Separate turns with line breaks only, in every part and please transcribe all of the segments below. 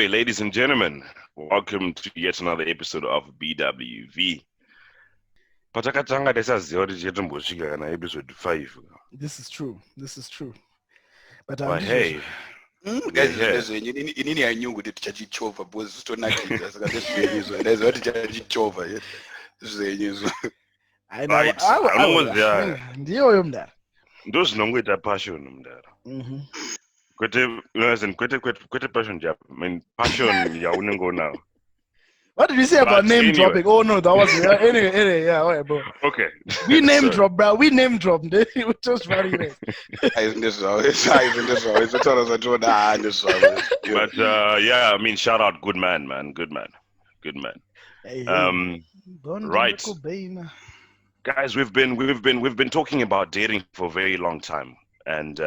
Ahoy, ladies and gentlemen. Welcome to yet another episode of BWV. Patakatanga desaziwa kuti chetombosvika kana episode 5.
This is true. But
But hey,
guys, inini yanyu kuti tichachichova because sitonakidza saka ndezvenyizvo ndaiziva kuti tichachichova zvenyizvo.
Ndiyoyo mdara.
Ndo zvinongoita passion mdara. Kwete passion jab. I mean passion yaunenge unawo.
What did you say about name dropping? Oh no, that was anyway, yeah, all right, bro.
Okay.
We name drop, bro. We name drop. We just running it.
But yeah, I mean, shout out, good man.
Hey,
right, guys, we've been talking about dating for a very long time, and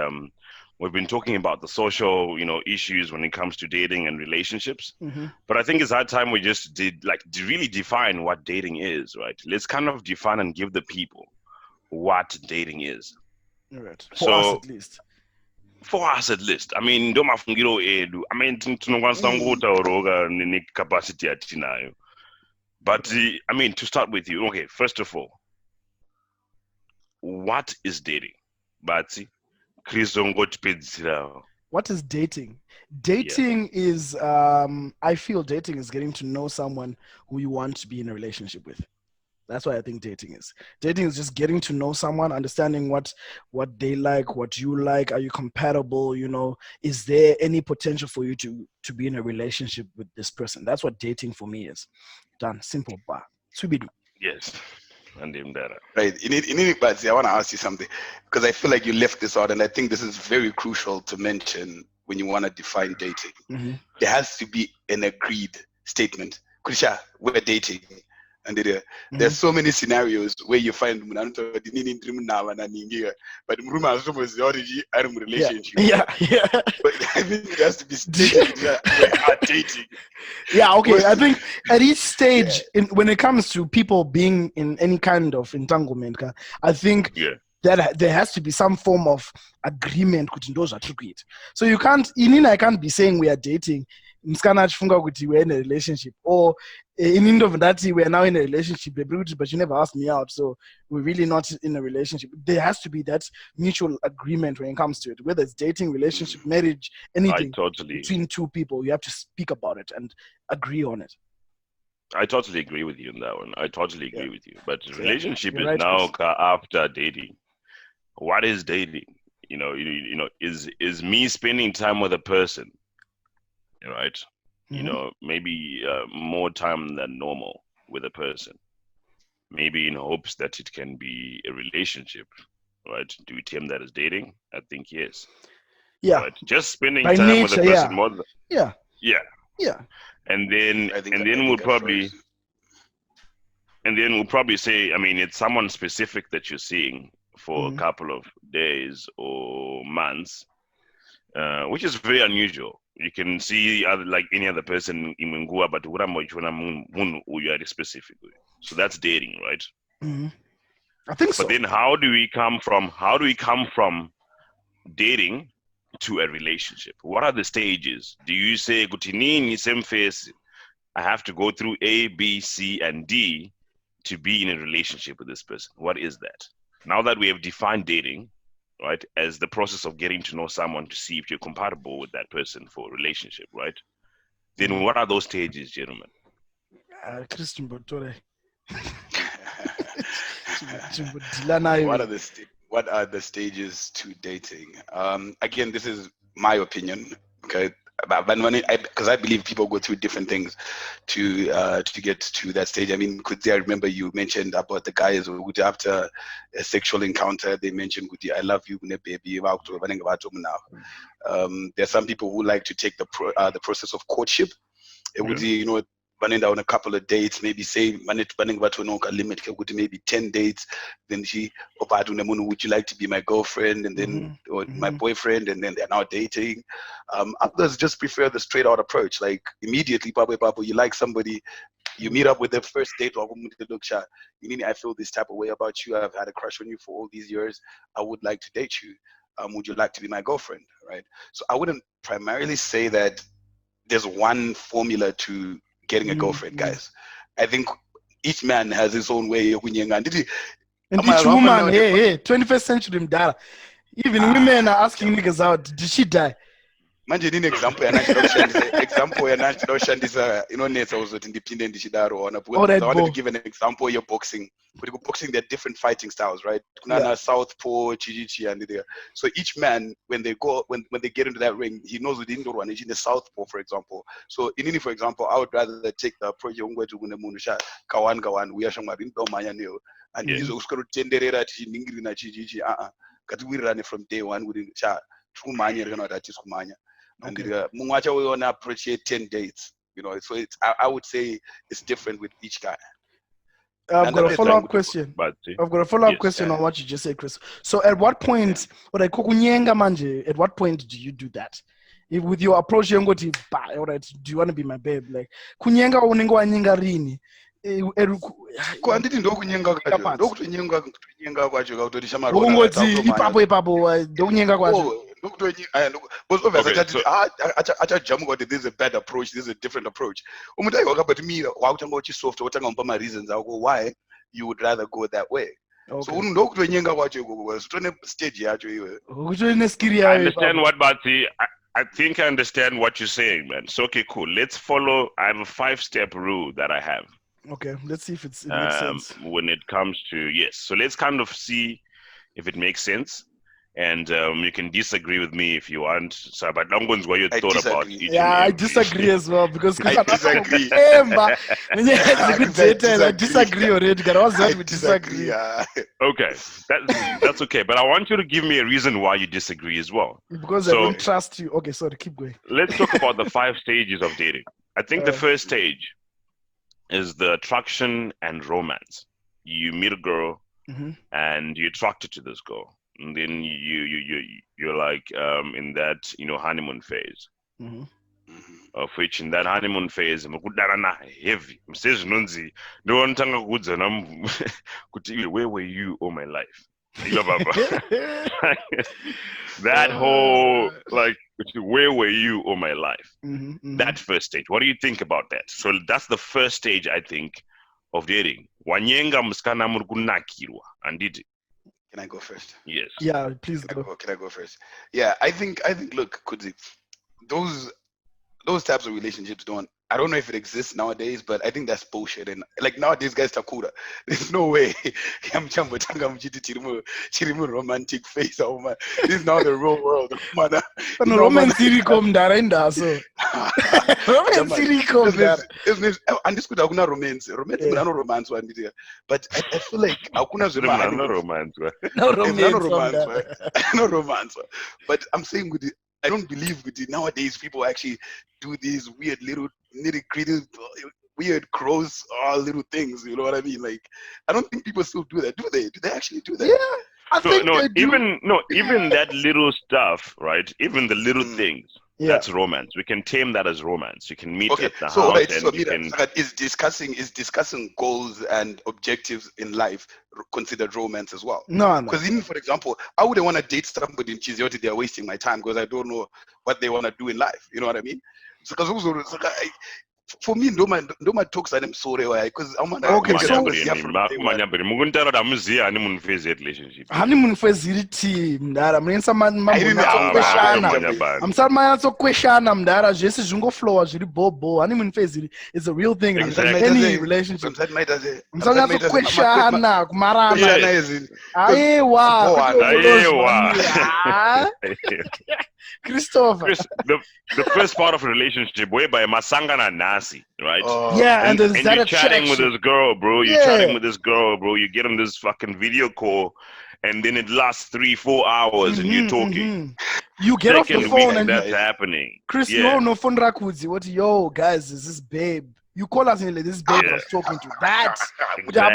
we've been talking about the social, issues when it comes to dating and relationships. But I think it's high time we just really define what dating is, right? Let's kind of define and give the people what dating is.
All right. For us at least.
For us at least. I mean, ndomafungiro edu. I mean, tinokwanisa kutaura necapacity yatinayo. But I mean, to start with you, okay, first of all, what is dating? Batsi?
What is dating? Dating is, I feel dating is getting to know someone who you want to be in a relationship with. That's what I think dating is. Dating is just getting to know someone, understanding what they like, what you like. Are you compatible? Is there any potential for you to be in a relationship with this person? That's what dating for me is. Done. Simple. Subidu.
Yes.
Right. But I want to ask you something because I feel like you left this out, and I think this is very crucial to mention when you want to define dating. There has to be an agreed statement. Krisha, we're dating. And there's so many scenarios where you find but I'm relationship.
Yeah.
But I think it has to be stated we are dating.
Yeah, okay. I think at each stage when it comes to people being in any kind of entanglement, I think that there has to be some form of agreement. So I can't be saying we are dating. We're in a relationship, or in that we are now in a relationship, but you never asked me out, so we're really not in a relationship. There has to be that mutual agreement when it comes to it, whether it's dating, relationship, marriage, anything between two people. You have to speak about it and agree on it.
I totally agree with you on that one. I totally agree with you. But relationship is right, now after dating. What is dating? Is me spending time with a person, right? Maybe more time than normal with a person, maybe in hopes that it can be a relationship, right? Do we term that as dating? I think yes.
Yeah.
Right? Just spending time with a person more than
yeah.
And then we'll probably say, I mean, it's someone specific that you're seeing for a couple of days or months, which is very unusual. You can see like any other person in Mungua, but you are specific. So that's dating, right?
I think so.
But then how do we come from dating to a relationship? What are the stages? Do you say Gutinini same face? I have to go through A, B, C, and D to be in a relationship with this person. What is that? Now that we have defined dating, right, as the process of getting to know someone to see if you're compatible with that person for a relationship, right? Then what are those stages, gentlemen?
Christian Botore.
What are the stages to dating? Again, this is my opinion, okay? But because I believe people go through different things to get to that stage. I mean, I remember you mentioned about the guys who after a sexual encounter, they mentioned, I love you, baby. There's some people who like to take the process of courtship. Running down a couple of dates, maybe say running about a limit, maybe 10 dates. Then would you like to be my girlfriend, and then or my boyfriend, and then they're now dating. Others just prefer the straight out approach, like immediately, you like somebody, you meet up with the first date, I feel this type of way about you. I've had a crush on you for all these years. I would like to date you. Would you like to be my girlfriend, right? So I wouldn't primarily say that there's one formula to getting a girlfriend, guys. I think each man has his own way of kunyenga.
And each woman, hey, 21st century mdara. Even women are asking niggas out, did she die?
Manje nini example yanachidoshandisa inonetsa uzoti ndipinde ndichidaro ona because I wanted to give an example of boxing. But boxing, there are different fighting styles, right? Kunana southpaw, chichichi, and there. So each man, when they get into that ring, he knows within the one in the southpaw, for example. So in for example, I would rather take the approach of kawan we are shamarin do manya neo and he's also tenderera ningiri na chichichi katuwirane from day one within cha chumanya kana that is kumanya. And mungwacha we wanna appreciate 10 dates, so it's I would say it's different with each guy.
I've got a follow-up question. On what you just said, Chris. So at what point, at what point do you do that? If with your approach, you're going to buy, all right, do you want to be my babe? Like, kunyenga unengo anyinga rini.
Kwanditi ndokunyenga kwacho kautori shamari
ipapo ndokunyenga kwacho
this is a bad approach, this is a different approach. But me, soft reasons why you would rather go that way. So stage
I understand what Bati. I think I understand what you're saying, man. So okay, cool. Let's follow. I have a 5-step rule that I have.
Okay, let's see if it makes sense.
When it comes to so let's kind of see if it makes sense. And you can disagree with me if you want. So, but long ones what you thought about each.
Yeah, I disagree as well because
I disagree.
I disagree already. Disagree.
Okay, that's okay. But I want you to give me a reason why you disagree as well.
Because I don't trust you. Okay, sorry, keep going.
Let's talk about the 5 stages of dating. I think the first stage is the attraction and romance. You meet a girl and you're attracted to this girl. And then you're like in that honeymoon phase, of which in that honeymoon phase heavy. Where were you all my life? That whole where were you all my life? That first stage. What do you think about that? So that's the first stage, I think, of dating. Wanyenga mskana murgunakirwa and did it.
Can I go first?
Yes. Yeah, please go.
Can I go first? Yeah, I think look, Kudzi, those types of relationships I don't know if it exists nowadays, but I think that's bullshit. And like nowadays, guys, Takura, there's no way. Romantic face. Oh man, this is now the real world.
Romance
romance one, but I feel like no romance. But I'm saying I don't believe nowadays people actually do these weird little nitty-gritty, weird gross little things. You know what I mean? Like, I don't think people still do that. Do they? Do they actually do that?
Yeah, I think they do.
Even that little stuff, right? Even the little things. Yeah. That's romance. We can tame that as romance. You can meet at the house.
Right, so is discussing goals and objectives in life considered romance as well?
No.
Because even, for example, I wouldn't want to date somebody in Chizioti. They're wasting my time because I don't know what they want to do in life. You know what I mean? So, for me, no man talks and I'm sorry why because I'm
okay. So honeymoon phase iriti mdara mnensa so kweshana mdara zvese zvingoflowa zviri bobo. Honeymoon phase is a real thing in any relationship. Msanya so kweshana kumarana Christopher.
Chris, the first part of a relationship whereby masangana nasi, right?
And
you're chatting with this girl, bro. Chatting with this girl, bro. You get on this fucking video call, and then it lasts 3-4 hours, and you're talking.
You get off the phone, and
that's happening.
Chris, no phone rakudzi. What? Yo, guys, is this babe? You call us and like, this babe was talking to that. That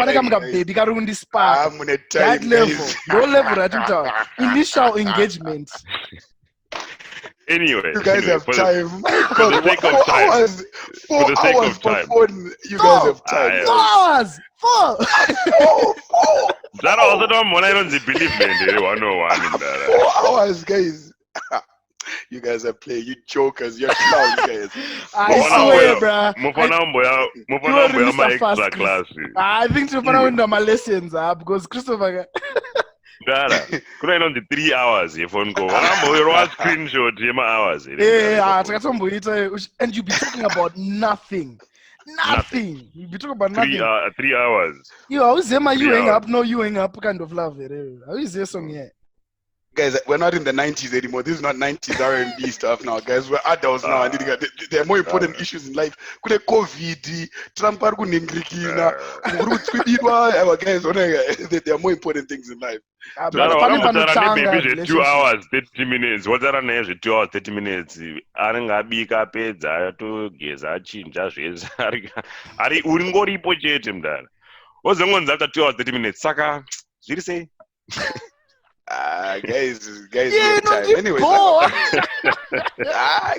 level, no level, right? Initial engagement.
Anyway,
you guys have time.
For the sake of time.
For the sake of time. You guys have time.
4
That also don't when I don't believe me.
4 hours, guys. You guys are playing. You jokers. You're clowns, guys.
I swear, bruh.
Mufana
really
my
fast,
extra
Chris.
class.
I think to find out my lessons because Christopher.
Dara, could I know the 3 hours if one go? I'm screenshot my hours.
And you be talking about nothing. Nothing. You be talking about nothing.
3 hours.
You always say, you hang up, no, you hang up kind of love. I always say song here.
Guys, we're not in the 90s anymore. This is not 90s R&B stuff now, guys. We're adults now. And there are more important issues in life. Could have COVID, Trump, guys, there are more important things in life.
2 hours, 30 minutes. What are the 2 hours, 30 minutes? Arangabika peza to geza chinja zves. Ari uringoripo chete mdara. Wozongonza after 2 hours, 30 minutes. Saka, ziri say?
Guys,
yeah, no,
anyways,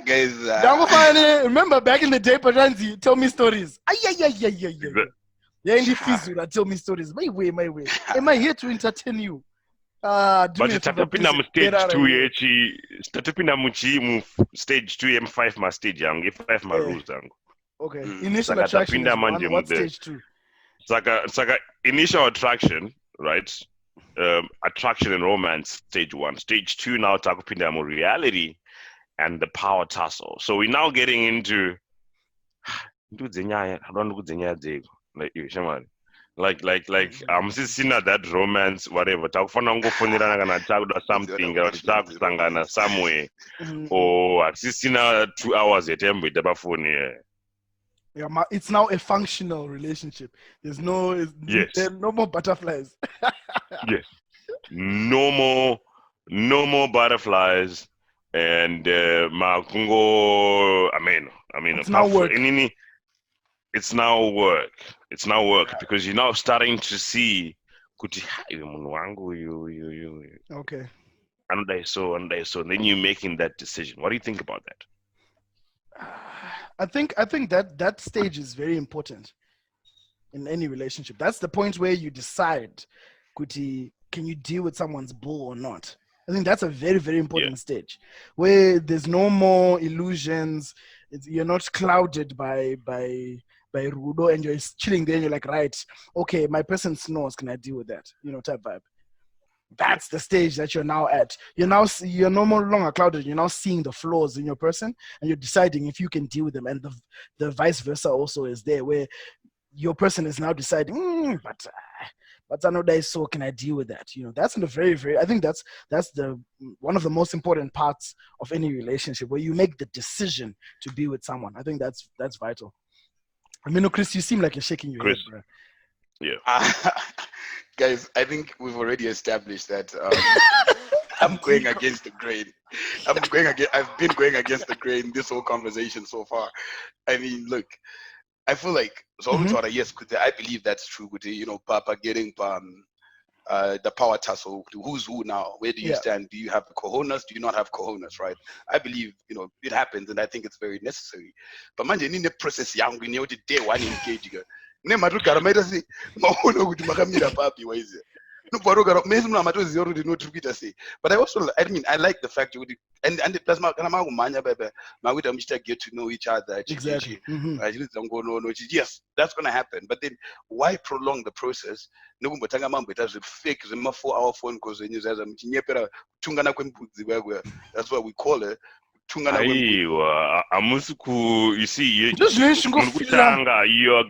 guys.
Remember back in the day, Paranzi, tell me stories. Yeah, in the Fizura, tell me stories. My way. Am I here to entertain you?
But tatapinda mu stage 2 yechi, tatapinda mu stage 2 M5 ma stage yangu, M5 ma rules yangu.
Okay, initial attraction is what stage 2?
Saka initial attraction, right? Attraction and romance, stage 1. Stage 2 now takupinda mu reality and the power tussle. So we're now getting into like sisina that romance whatever takufana ngofonera kana takuda something or takusangana somewhere or sisina 2 hours etemboita pafoni.
Yeah, it's now a functional relationship. There's no more butterflies.
Yes, no more butterflies, and makungo. I mean,
it's now work.
It's now work. It's now work because you're now starting to see.
Okay.
And so. Then you're making that decision. What do you think about that?
I think that stage is very important in any relationship. That's the point where you decide, can you deal with someone's bull or not? I think that's a very, very important stage where there's no more illusions. You're not clouded by Rudo and you're chilling there and you're like, right, okay, my person snores. Can I deal with that? Type vibe. That's the stage that you're now at. You're no longer clouded. You're now seeing the flaws in your person and you're deciding if you can deal with them. And the vice versa also is there where your person is now deciding, but I know that, so can I deal with that? That's in the very, very, I think that's the one of the most important parts of any relationship where you make the decision to be with someone. I think that's vital. I mean, Chris, you seem like you're shaking your head, bro.
Yeah.
Guys, I think we've already established that I'm going against the grain. I've been going against the grain this whole conversation so far. I mean, look, I feel like yes, I believe that's true. Papa getting the power tussle. Who's who now? Where do you stand? Do you have the cojones? Do you not have cojones? Right? I believe it happens, and I think it's very necessary. But man, in the process, young, the day one engage. But I also, I like the fact you would, and plus get to know each other.
Exactly.
Yes, that's gonna happen. But then why prolong the process? Fake 4-hour phone calls. That's what we call it.
You see, you're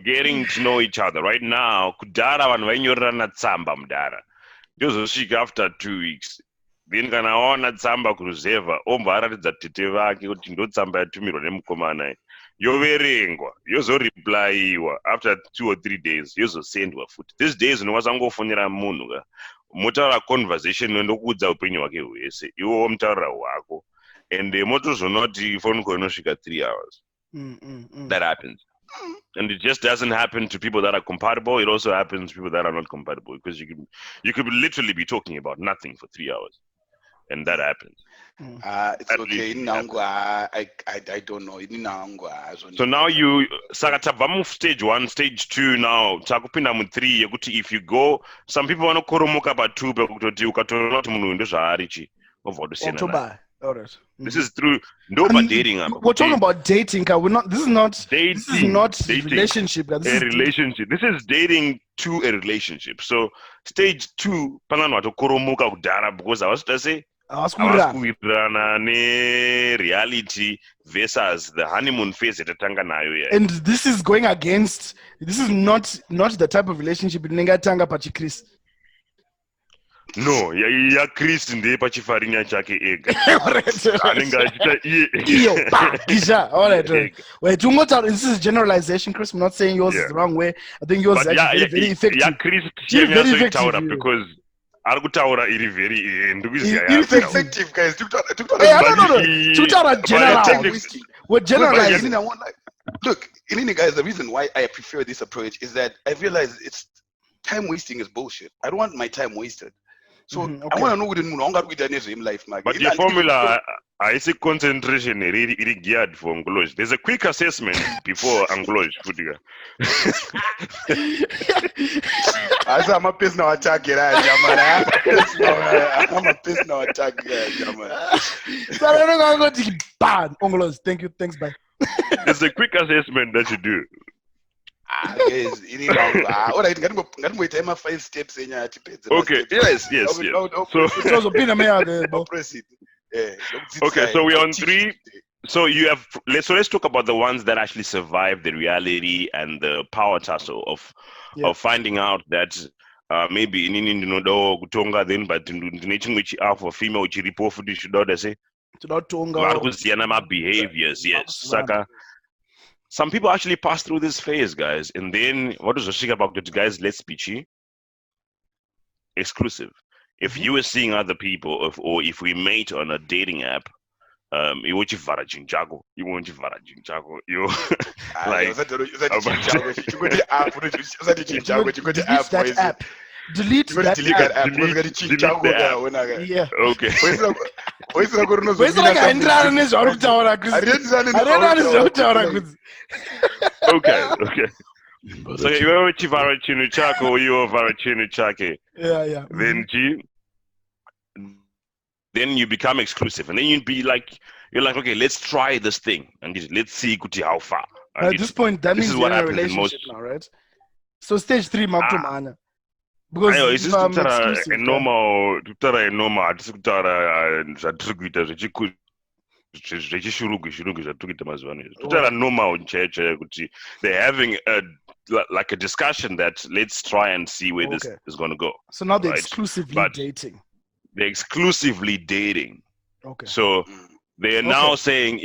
getting to know each other right now. Kudara when you're running at Samba Mdara. After 2 weeks. Then kana ona tsamba kuruzeva ombaratidza tete vake kuti ndotsamba yatumirwa nemukomana yoverengwa yozoreplyiwa after 2 or 3 days yozosendwa futi. These days unowasangofonera munhu ka motaura conversation ndokuudza upenyu hwake hwese iwo mutaurira hwako and motozonoti phone call inosvika 3 hours. That happens. And it just doesn't happen to people that are compatible. It also happens to people that are not compatible because you could literally be talking about nothing for 3 hours. And that happens.
It's okay. I don't know.
So now you sakatavamu stage 1, stage 2 now. Takupinda mu 3 yekuti if you go, some people wanokoromoka pa 2 pekutoti ukatoona kuti munhu ndozvaarichi.
October. All right.
This is through nobody dating.
We're talking about dating. We're not. This is not.
Dating,
this is not
dating.
relationship. This is
relationship. This is dating to a relationship. So stage 2, panano atokoromoka kudhara because I was to say. Awasikuwirirana reality versus the honeymoon phase yatatanga nayo here.
And this is going against. This is not the type of relationship inengatanga pachikris.
No, ya Christ ndiye pachifarinya chake ega. Anenge achita
iyo kisha. All right. Wait, this is generalization, Chris. I'm not saying yours is the wrong way. I think yours is actually very effective.
Ya Christ very effective because arikutaura iri very
effective, guys.
Tukutaura general. We're generalizing.
Look, guys, the reason why I prefer this approach is that I realize it's time wasting is bullshit. I don't want my time wasted. So I want to know what in life, man.
But your formula, I see concentration really geared for Anglosh. There's a quick assessment before Anglosh.
I'm a personal attack, I'm a personal attack,
Anglosh, thank you. Thanks, bye.
There's a quick assessment that you do.
Yes, all right, wait 5 steps in your
okay, yes. So okay, so we're on 3. So let's talk about the ones that actually survive the reality and the power tussle of finding out that maybe in kutonga then but which are for female which report for this say behaviors, yes. Saka. Some people actually pass through this phase, guys, and then what is the shit about it, guys? Let's be cheap. Exclusive. If you were seeing other people, or if we mate on a dating app, you want to varajin jago. You want to varajin jago. You like
that app. Delete that app. Yeah.
Okay. Okay. So you're Chivara Chako, you're Varachinu Chake.
Yeah.
Then you become exclusive, and then you're like, okay, let's try this thing, and let's see how far.
At this point, that means you're in a relationship now, right? So stage 3, Maptomana. Because
it's just a normal they're having a discussion that let's try and see where this is going to go.
So now they're exclusively dating.
They're exclusively dating.
Okay.
So they are now saying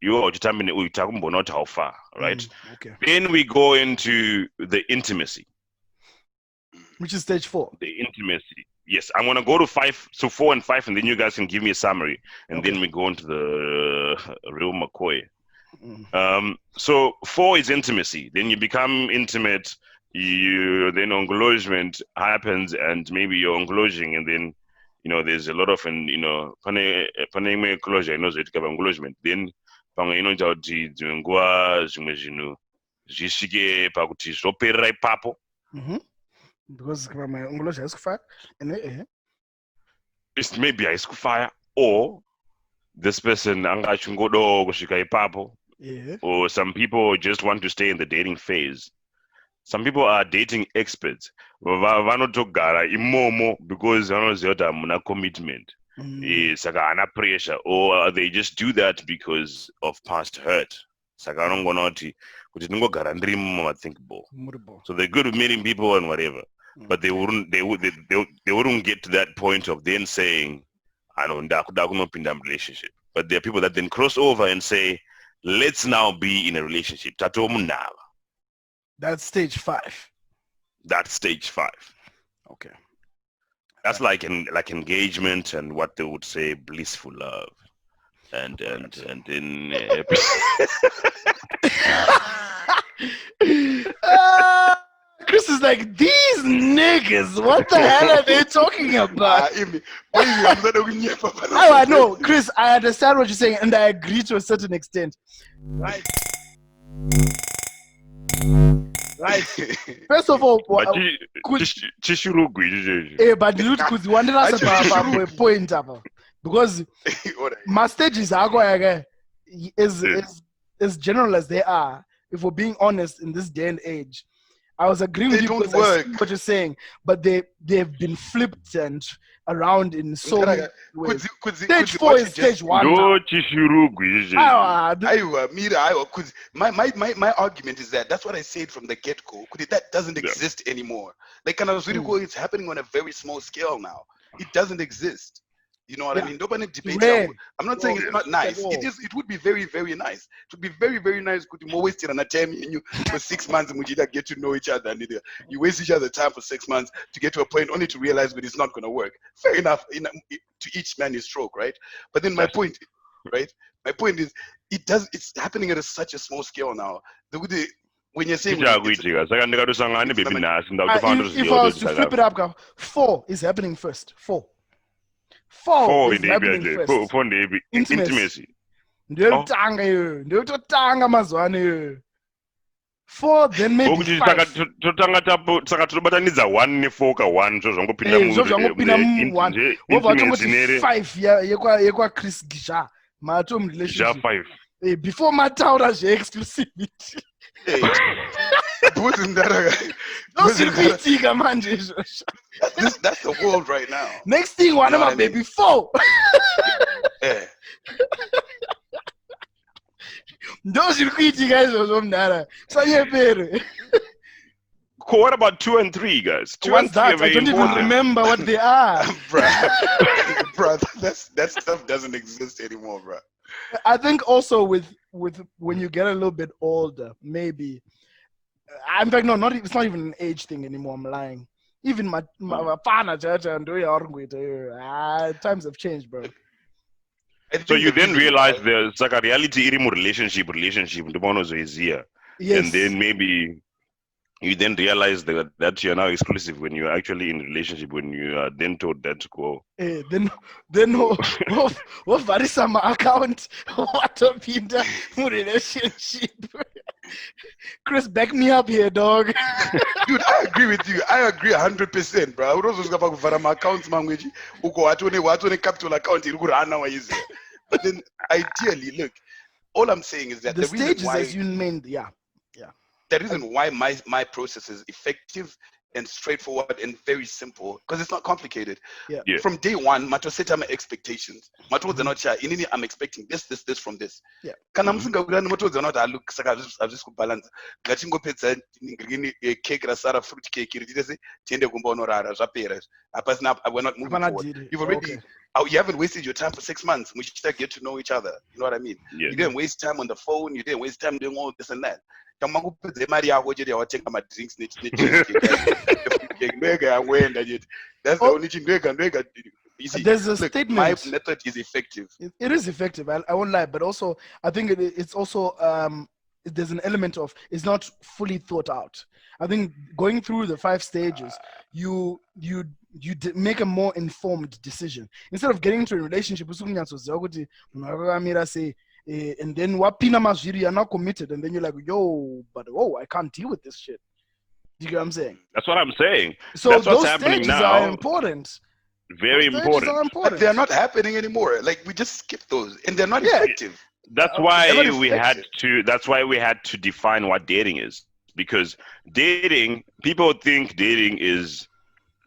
not how far, right?
Okay.
Then we go into the intimacy.
Which is stage 4.
The intimacy. Yes, I'm going to go to 5, so 4 and 5, and then you guys can give me a summary, and then we go into the real McCoy. So 4 is intimacy. Then you become intimate. Then engagement happens, and maybe you're engaging, and then there's a lot of pane closure. I know that you have engagement. Then
because my English is fire,
it's maybe I fire, or this person or some people just want to stay in the dating phase. Some people are dating experts. Because commitment. Pressure, or they just do that because of past hurt. So they're good at meeting people and whatever. But they wouldn't get to that point of then saying, I don't know, relationship. But there are people that then cross over and say, let's now be in a relationship.
That's stage 5.
That's stage 5.
Okay.
That's like engagement and what they would say blissful love. And then
Chris is like, these niggas, what the hell are they talking about? I know, Chris, I understand what you're saying, and I agree to a certain extent. Right. First of all,
but
you wanted us about a point. because my stages are going as general as they are. If we're being honest in this day and age, I was agreeing with you because I see what you're saying, but they've been flipped and around in so many ways. Stage 4 is stage 1 now.
My argument is that's what I said from the get-go. That doesn't exist anymore. Like, and I was really cool. It's happening on a very small scale now. It doesn't exist. You know what I mean? Nobody debate. I'm not saying it's not nice. It would be very, very nice. It would be very, very nice. Could you waste an time and you for 6 months and we get to know each other and you waste each other's time for 6 months to get to a point only to realize that it's not going to work. Fair enough. To each man his stroke, right? But then my point, right? My point is, it's happening at such a small scale now. When you're saying,
if I was to flip it up, 4 is happening first. 4 is happening first. Intimacy. Ndiyotanga mazwane yo. 4 then maybe 5.
Tobatanidza 1 ne4 ka 1 zvangopinda
mu 1. Wobva watongoti 5 yekwa Chris Gisha. Matom relationship.
5.
Before mataura zve-exclusivity. That's
the world right now.
Next thing, whatever, baby, 4. Those are guys.
What about 2 and 3, guys? 2 and 3
are very important. I don't even remember what they are.
Bro, that stuff doesn't exist anymore, bro.
I think also with when you get a little bit older, maybe. In fact, no, it's not even an age thing anymore. I'm lying. Even my partner, times have changed, bro.
So you then realize there's like a reality in relationship, the bonus is here.
Yes.
And then maybe you then realize that you're now exclusive when you're actually in a relationship, when you are then told that to go.
Then what varisa my account? What a pinda relationship. Chris, back me up here, dog.
Dude, I agree with you. I agree 100%, bro. I would also go back to my account, language. What capital account? But then, ideally, look, all I'm saying is that
the stages, as you named, yeah.
The reason why my process is effective and straightforward and very simple, because it's not complicated.
Yeah.
From day one, Mato set my expectations. Mato was not sure. I'm expecting this from this.
Yeah.
Can I'm thinking Mato was not. I look. I've just balance. Letting go pizza, cake, rasara, fruit cake. You just say, "Tende gumbo norara, zaperas." We're not moving forward. You've already. You haven't wasted your time for 6 months. We should get to know each other. You know what I mean?
Yeah.
You didn't waste time on the phone. You didn't waste time doing all this and that. That's the only thing.
There's a statement.
My method is effective.
It is effective. I won't lie, but also I think it's also there's an element of it's not fully thought out. I think going through the 5 stages, you make a more informed decision instead of getting into a relationship. And then wapina mazviri, you're not committed, and then you're like, but I can't deal with this shit. Do you get what I'm saying?
That's what I'm saying.
So
that's what's
those
happening
stages
now.
are important.
Very important.
But they're not happening anymore. Like, we just skip those, and they're not effective.
That's why we had to define what dating is, because people think dating is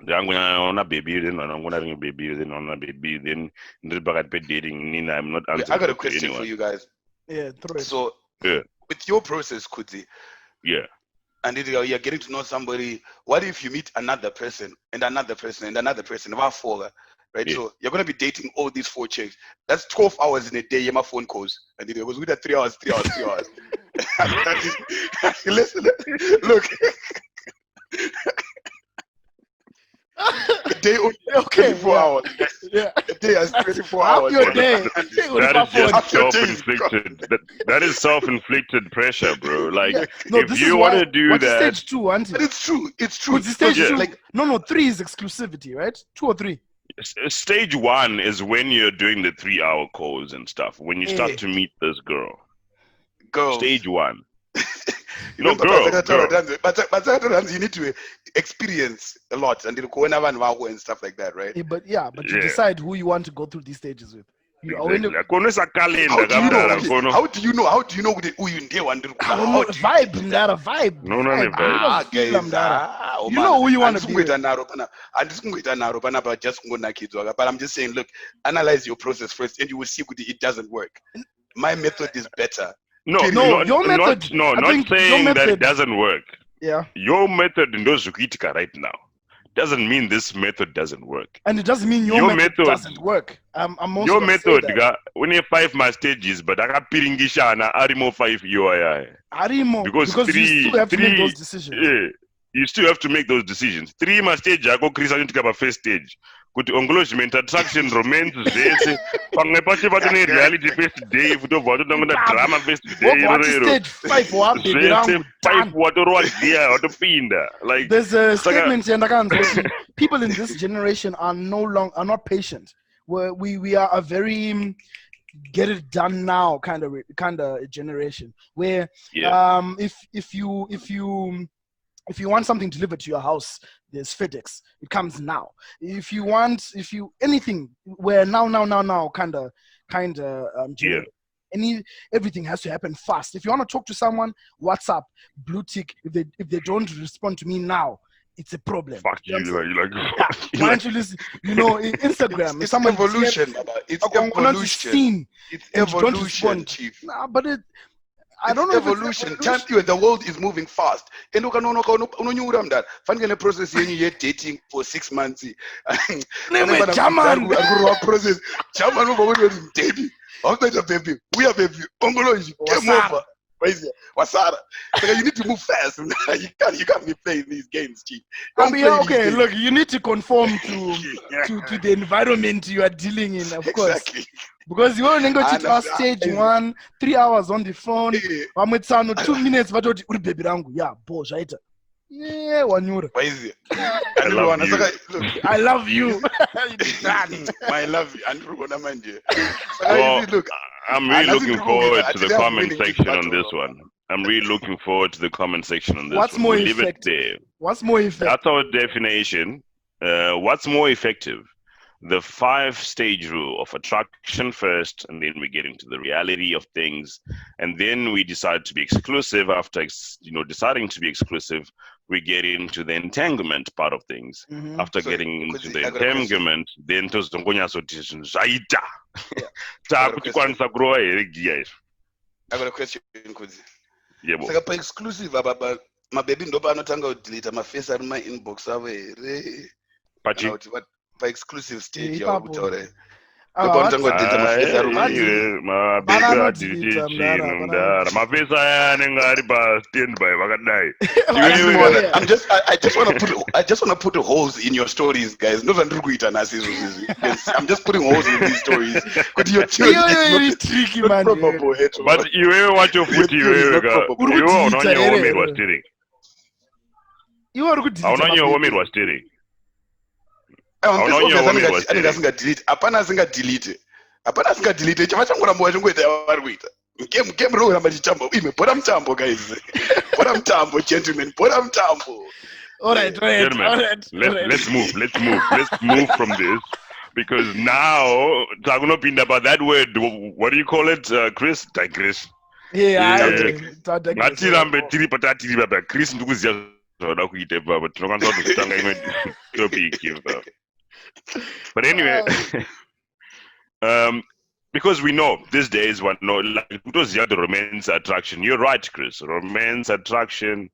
I'm gonna baby, then I'm gonna have a baby, then I'm gonna baby, then dating. I'm not.
I got a question for you guys.
Yeah, throw it.
So, with your process, Kuti.
Yeah.
And you're getting to know somebody. What if you meet another person and another person and another person? About 4, right? Yeah. So you're gonna be dating all these 4 chicks. That's 12 hours in a day. My phone calls, and it was with that 3 hours. Listen, look. A day only 24 hours.
Yeah.
A day has 24 hours.
Your day.
That is just self-inflicted. That is self-inflicted pressure, bro. Like, if you want to do that,
stage 2, auntie?
But it's true. It's true.
It's stage 2. Like, no, 3 is exclusivity, right? 2 or 3.
Stage 1 is when you're doing the 3-hour calls and stuff. When you start to meet this girl. Stage 1. No, girl.
But you need to experience a lot and and stuff like that, right?
But you decide who you want to go through these stages with.
Exactly.
How do you know who you
vibe mdara vibe
No,
guys,
you know who you want to be with.
But I'm just saying, look, analyze your process first and you will see it doesn't work. My method is better.
No,
your method.
Not saying that it doesn't work.
Yeah.
Your method in those Zukitika right now doesn't mean this method doesn't work.
And it doesn't mean your method doesn't work. I'm also
your method, when you 5 my stages, but I got piringisha na arimo 5 UII.
Arimo, because you still have to make those decisions.
Yeah, you still have to make those decisions. 3 my stage, I go Chris Anutika first stage. Kuti engagement, attraction, romance, zese. Pangepache batone reality first day. Futo vato tangona drama first day.
What stage 5 wa baby rangu?
5 watorwa dia watopinda. Like
there's a statement here. People in this generation are not patient. We are a very get it done now kind of generation. Where if you want something delivered to your house, there's FedEx. It comes now. If you anything, where now kind of everything has to happen fast. If you want to talk to someone, WhatsApp, blue tick. If they don't respond to me now, it's a problem.
Fuck you, like
why don't you listen? Instagram.
It's evolution. It's evolution. It's evolution, chief.
Nah, but I don't know.
Evolution. Tell you, the world is moving fast. And you can that. Find a process you're dating for 6 months.
German
process. German baby. Baby. We are baby. Ongoloji. Game over. Wasara. You need to move fast. You can't be playing these games, chief.
Okay, look, you need to conform to the environment you are dealing in, of course. Because you want to go to stage 1, 3 hours on the phone. I'm with 2 minutes, but baby rangu. Yeah, boss, right? Yeah, Wanyura.
I love you.
I love you.
Well, I'm really looking forward to the comment section on this one.
What's more effective? What's more effective?
That's our definition. What's more effective? The 5-stage rule of attraction first, and then we get into the reality of things, and then we decide to be exclusive. After deciding to be exclusive, we get into the entanglement part of things.
Mm-hmm.
After getting into the entanglement, then to zaita.
I got a question, Kuzi.
Yeah,
so exclusive about my baby ndoba anotanga delete my face at my inbox
Pachi.
By exclusive stage
yeah,
I just want to put holes in your stories, guys. Not I'm just putting holes in these stories.
You're tricky, man.
But you ever watch your foot? You
are good.
steering.
Delete. Apana delete. Chama changu na mwa chungu ita waruita. Game roll na machichambo. Pora mtambo, guys. Pora mtambo, gentlemen. Pora mtambo.
All right.
Let's move from this, because now talking about that word. What do you call it, Chris? Digress.
Yeah.
Chris ndukuzia zvoda kuita baba. Tinokwanisa kutanga imwe topic. But anyway, because we know these days like it was the romance attraction. You're right, Chris. Romance attraction,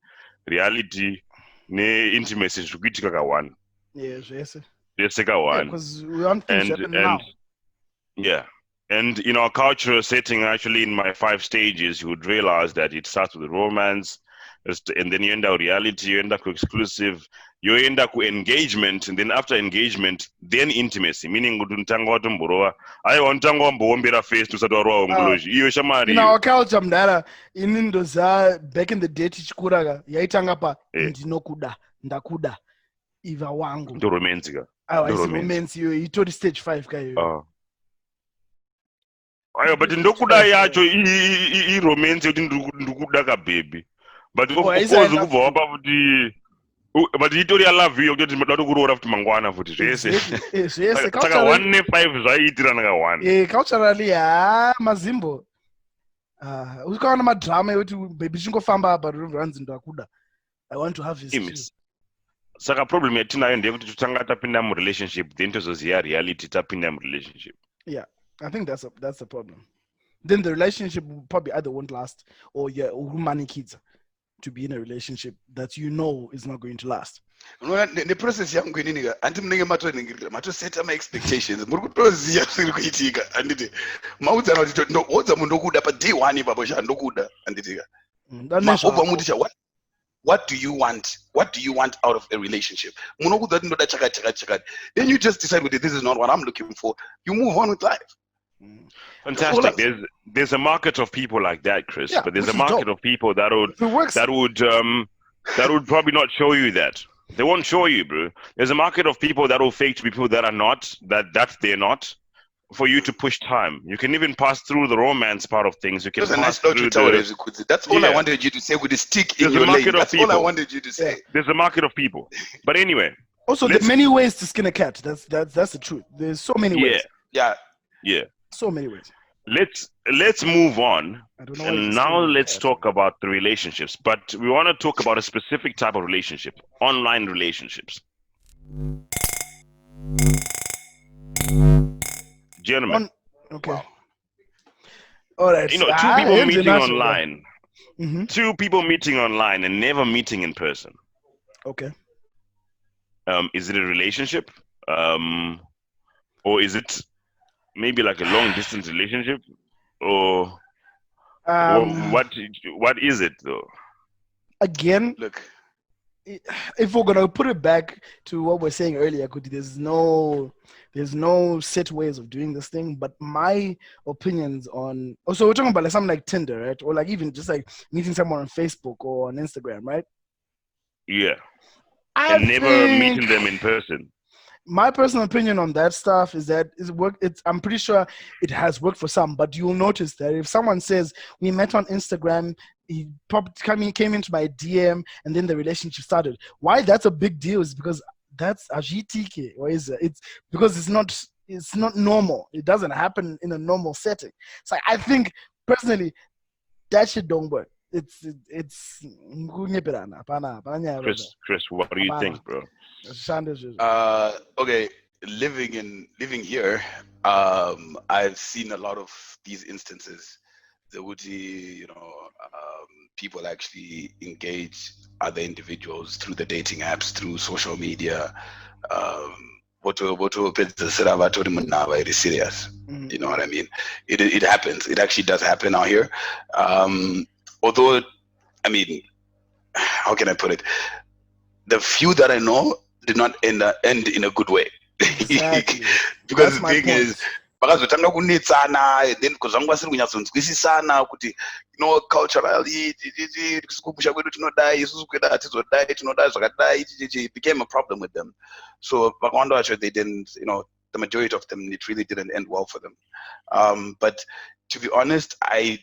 reality, intimacy. One.
Yes.
One.
Because we want things happen now.
Yeah. And in our cultural setting, actually, in my 5 stages, you would realize that it starts with romance, and then you end up reality, you end up exclusive, you end up with engagement, and then after engagement, then intimacy, meaning in our
culture, in Indonesia, back in the day, tichikuraga yaitanga pa ndinokuda ndakuda iva wangu
ndo romantic.
Romance you told stage 5 kayo.
But ndokuda yacho I romance yoti ndikuda ka baby. But of course kubva apa kuti but itori love you kuti ndinoda kuroora futi mangwana futi zvese.
Zvese
Saka 1 ne5 zvaiitirana ka 1.
Culturally mazimbo. Ukaona madrama yekuti baby chingofamba apa ruranzi ndo akuda. I want to have his too.
Saka problem yatinayo ndeyekuti tutanga tapinda mu-relationship then tozoziya reality tapinda mu-relationship.
Yeah, I think that's the problem. Then the relationship probably either won't last or money kids to be in a relationship that you know is not going to last.
The process yangu inini anti mnenge mato set my expectations muri kutoziya zviri kuitika anditi maudzana kuti ndodza munhu ndokuda pa day 1 ipapo ndokuda anditika obva muti what do you want out of a relationship munokudza kuti ndoda chakati then you just decide that this is not what I'm looking for, you move on with life.
Fantastic. There's a market of people like that, Chris. Yeah, but there's a market of people that would probably not show you that. They won't show you, bro. There's a market of people that will fake to people that are not, that they're not, for you to push time. You can even pass through the romance part of things. You can pass through
That's all I wanted you to say with the stick in your leg. That's all I wanted you to say.
There's a market of people. But anyway.
Also, there are many ways to skin a cat. That's the truth. There's so many ways.
Yeah.
So many ways.
Let's move on, and now let's talk about the relationships. But we want to talk about a specific type of relationship: online relationships. Gentlemen,
okay.
Wow.
All right.
Two people meeting online. Two people meeting online and never meeting in person.
Okay.
Is it a relationship, or is it maybe like a long distance relationship, or what is it though?
Again,
look,
if we're gonna put it back to what we're saying earlier, there's no set ways of doing this thing. But my opinions on we're talking about like something like Tinder, right? Or like even just like meeting someone on Facebook or on Instagram, right?
Yeah. And never meeting them in person.
My personal opinion on that stuff is that I'm pretty sure it has worked for some, but you'll notice that if someone says we met on Instagram, he came into my DM, and then the relationship started. Why that's a big deal is because that's a GTK. Or is it? It's because it's not normal. It doesn't happen in a normal setting. So I think personally that shit don't work. It's
Chris, what do you think, bro?
Okay, living here, I've seen a lot of these instances. There would be, people actually engage other individuals through the dating apps, through social media. It is serious. You know what I mean? It happens. It actually does happen out here. Although, I mean, how can I put it? The few that I know did not end in a good way.
Exactly.
Because the thing is, vakazotanga kunetsana, then kuzvanga vasiri kunyatsonzwisisana kuti culturally kusha kwedu tinodai isusu kwedu hatizodai tinoda zvakadai. It became a problem with them. So vakawanda vacho they didn't, the majority of them, it really didn't end well for them. But to be honest, I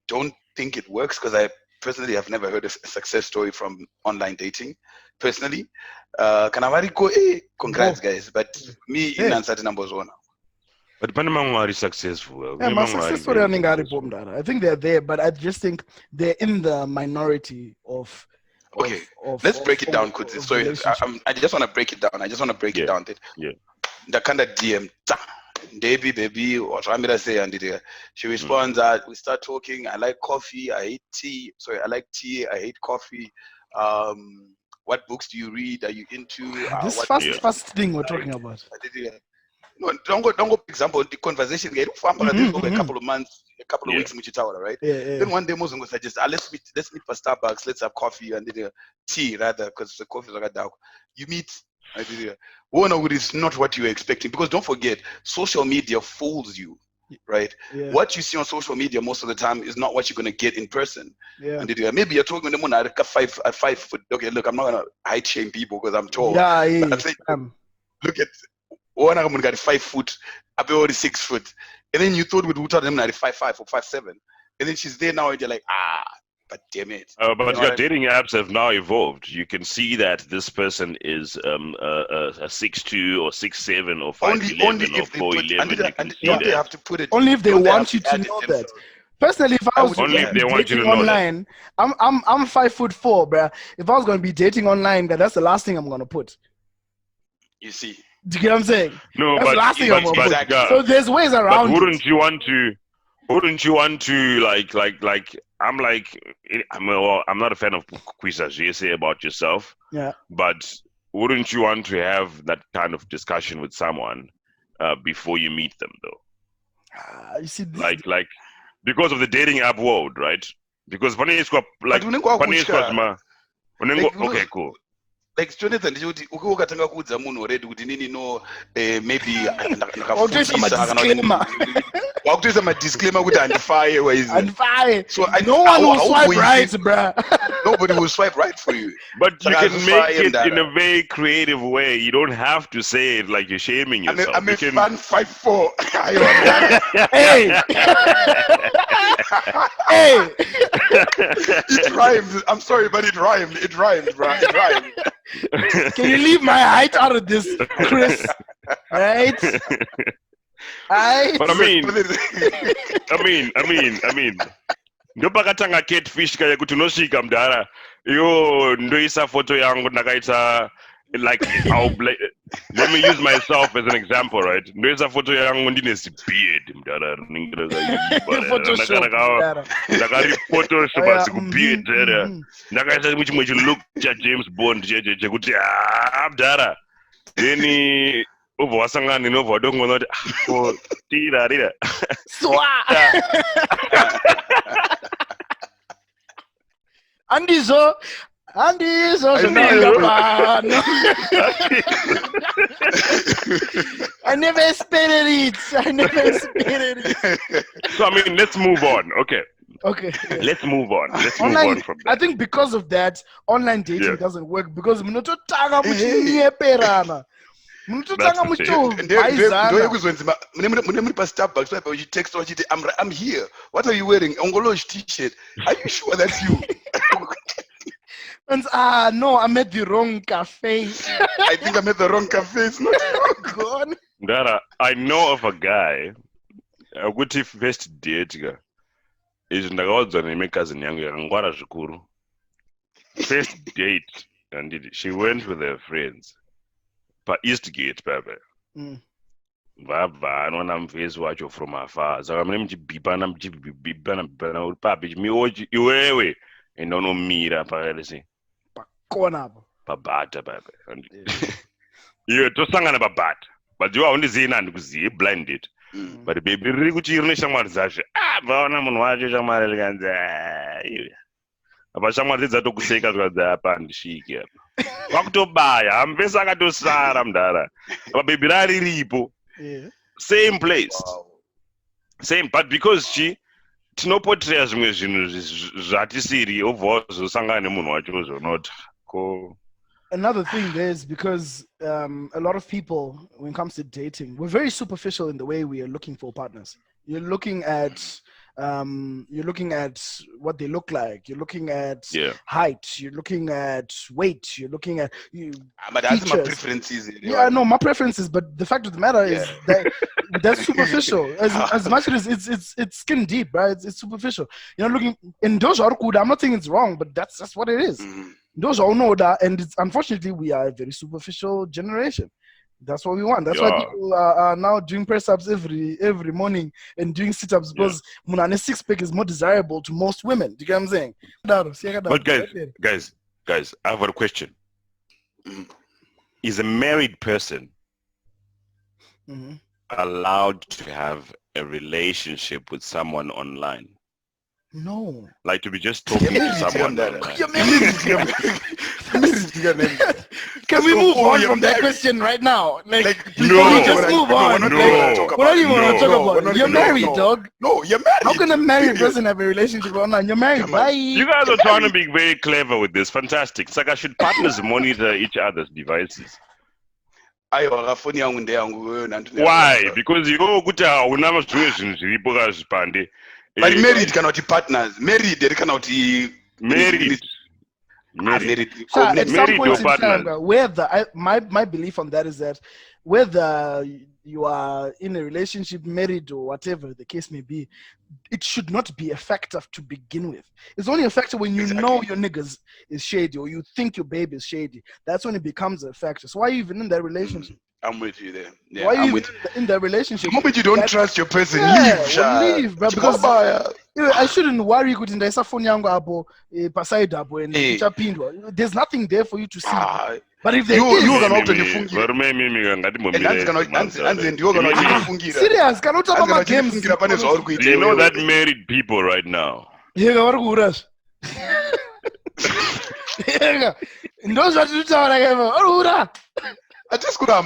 don't think it works because I personally have never heard a success story from online dating. Personally, congrats guys, but me in uncertain numbers one.
But Panama are successful.
Yeah, my success story I think they're there, but I just think they're in the minority of.
Okay, let's break it down. Sorry, I just want to break it down. It down.
Yeah.
The kind of DM. Baby, what I'm gonna say, and she responds, we start talking. I like coffee. I hate tea. Sorry, I like tea. I hate coffee. What books do you read? Are you into
this first thing we're talking about?
No, don't go. Example, the conversation get over a couple of months, a couple of weeks, right?
Yeah.
Then one day, Muslim will suggest, let's meet for Starbucks. Let's have coffee and tea rather, because the coffee is like dark. You meet. It's not what you're expecting, because don't forget, social media fools you, right?
Yeah.
What you see on social media most of the time is not what you're gonna get in person.
Yeah.
And maybe you're talking to them at 5 foot. Okay, look, I'm not gonna height shame people because I'm tall.
Yeah.
Look at one of them got 5 foot, I've already 6 foot, and then you thought with Uta them 5'5" or 5'7", and then she's there now, and you're like, But damn it.
But your dating apps have now evolved. You can see that this person is a 6'2" or 6'7" or 5'11"
Only
or
if they put,
4'11".
and don't they have to put it?
Only if they
don't they have
want you to
add it
know that.
themselves?
Personally, if I was
Only if they want you
dating
to know that.
online, I'm 5'4", bruh. If I was gonna be dating online, that's the last thing I'm gonna put.
You see.
Do you get what I'm saying?
No,
That's the last thing I'm gonna put.
exactly.
So there's ways around.
But wouldn't you want to like? I'm not a fan of quizzes you say about yourself.
Yeah.
But wouldn't you want to have that kind of discussion with someone before you meet them, though?
You see,
Like because of the dating app world, right? Because funny is like okay, cool.
Like Jonathan, ukatanga kuudza munhu already kuti nini no maybe wakutoisa madisclaimer kuti handifaye
handifaye.
So
no one will swipe right, bruh.
Nobody will swipe right for you.
But you can make it in a very creative way. You don't have to say it like you're shaming yourself.
I'm a fan 5'4".
Hey. Hey.
It rhymes. I'm sorry, but it rhymed. It rhymed, bro. It rhymed.
Can you leave my height out of this, Chris? Right?
But I mean. Ndopakatanga catfish kaya kuti unosvika mudhara iyo ndoisa photo yangu ndakaita like let me use myself as an example, right? Ndoisa photo yangu ndine beard mudhara ndakariphotoshop sikubeard ndakaisa muchimwe chilook chaJames Bond chekuti mudhara then ubva wasangana nenovha wadongona kuti tirarira
Andizo zvinanga pano. I never expected it.
So I mean, let's move on. Okay.
Yeah.
Let's move on.
Online,
move on from that.
I think because of that, online dating doesn't work because munototanga muchinyeperana. Munototanga
muchobhaizana. Mune paStarbucks where you text or I'm here. What are you wearing? Ongolosh t-shirt. Are you sure that's you?
And no, I'm at the wrong cafe.
I think I'm at the wrong cafe. It's not
gone.
Dara, I know of a guy. A good first date guy. Is ndakaudza nemekazini yangu yakangwara zvikuru. First date, and she went with her friends. PaEastgate papa. Vabva anoona muvezi wacho from afar. Saka mune muchibhibhana uri papi chimiwochi iwewe enda unomira pakalese.
Pakona apo.
Pabhata papa. Iwe tosangana pabhata. But iwe haundizivi handikuzivi blind date. But baby riri kuti rine shamwari dzacho. Vaona munhu wacho shamwari rikanzi iwe. Apa shamwari dzatokuseka zvikanzi apa handisviki apa. Wakutobaya hamvese akatosara mudhara. Apa baby rariripo. Same place. Wow. Same, but because tinopoteya zvimwe zvinhu zvatisiri obva wazosangana nemunhu wacho not ko.
Another thing is because a lot of people, when it comes to dating, we're very superficial in the way we are looking for partners. You're looking at what they look like. You're looking at height. You're looking at weight. You're looking at
but that's my preferences.
Yeah, no, my preferences. But the fact of the matter is that that's superficial. As much as it's skin deep, right? It's superficial. You're not looking in those are good. I'm not saying it's wrong, but that's what it is. Those all know that, and unfortunately, we are a very superficial generation. That's what we want. That's why people are now doing press-ups every morning and doing sit-ups because Munane six-pack is more desirable to most women. Do you get what I'm saying?
But guys, I have a question. Is a married person allowed to have a relationship with someone online?
No.
Like to be just talking to someone.
Can we move on from that question right now?
No.
Just move on. What do you want to talk about? You're married, dog.
No, you're married.
How can a married person have a relationship online? You're married. Bye.
You guys are trying to be very clever with this. Fantastic. It's like I should partners monitor each other's devices. Why? Because you know kuti hauna zvimwe zvinhu zviripo kazvipande.
But married cannot be partners. Married they cannot
Married.
Married.
At some point in
partners.
time, my belief on that is that whether you are in a relationship, married, or whatever the case may be, it should not be a factor to begin with. It's only a factor when you know your niggas is shady or you think your babe is shady. That's when it becomes a factor. So why are you even in that relationship?
I'm with you there. Yeah,
why are you in that relationship?
The moment you don't trust your person,
leave, bro. Because I shouldn't worry kuti ndaisa phone yangu apo paside apo and ichapindwa. There's nothing there for you to see. But if there is,
you cannot
serious, cannot talk about games.
You know that married people right now.
I just could no,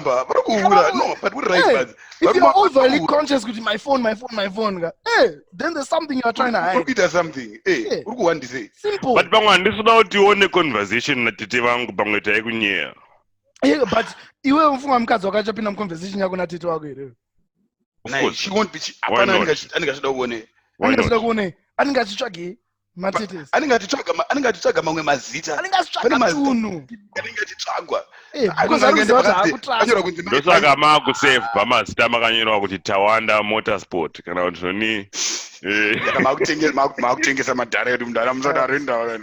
but we're right.
If you're overly conscious with my phone, hey, then there's something you're trying to hide.
Something. Hey,
simple.
But this is about you own a conversation that you want to
yeah, but you will form a conversation you're gonna tell her.
She won't be.
Why not?
Why
not?
Aningatichaga mamwe mazita
ndosaka makusave pamazita makanyorwa kuti Tawanda Motorsport kana kuti zvoni
makutengesa madhara edu mudhara musadarenda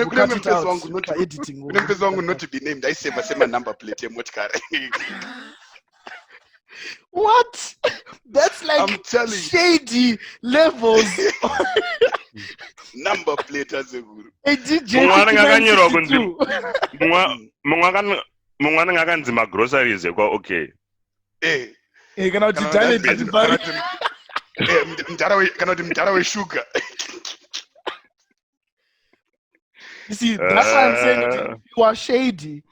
kunemupesi wangu not to be named aiseva semanumber plate yemotikari.
What? That's like I'm telling shady levels.
Number plate as a guru.
A DJ.
Mungwana ngakanzima groceries kwa okay.
Kana kuti talent bari.
Mtara we sugar.
You see, that's why I'm saying if you are shady,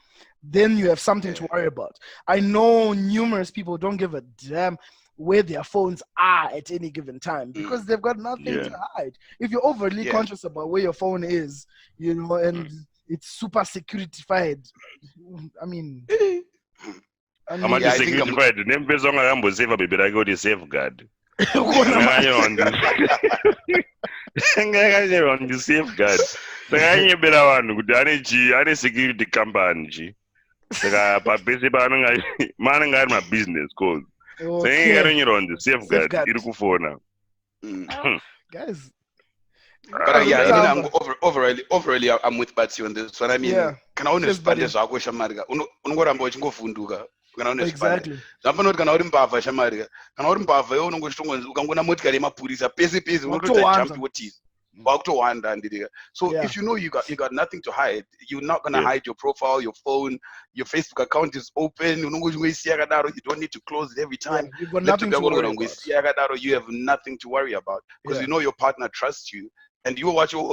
then you have something to worry about. I know numerous people don't give a damn where their phones are at any given time because they've got nothing to hide. If you're overly conscious about where your phone is, you know, and it's super security-fied, I mean...
I'm not security-fied. Name based on a save baby, I go to safeguard. On the safeguard. Sanganye bela wanu kuti ane security company. Saka papese mananga ari business cause. Sanganye on the safeguard iri kufona.
Guys.
But yeah, overally I'm with Batsy on this one. I mean, can I only spend this agwe shamarga? Unongoramba uchingofunduka.
Exactly.
Zapanoti kana uri mbavha shamarga. Kana uri mbavha iwe unongoshtongonza ukangona motikari yemapurisa pese unototsa what so if you know you got nothing to hide, you're not gonna hide your profile, your phone, your Facebook account is open. You don't need to close it every time.
You've got nothing to worry
about. You have nothing to worry about because you know your partner trusts you. And you watch your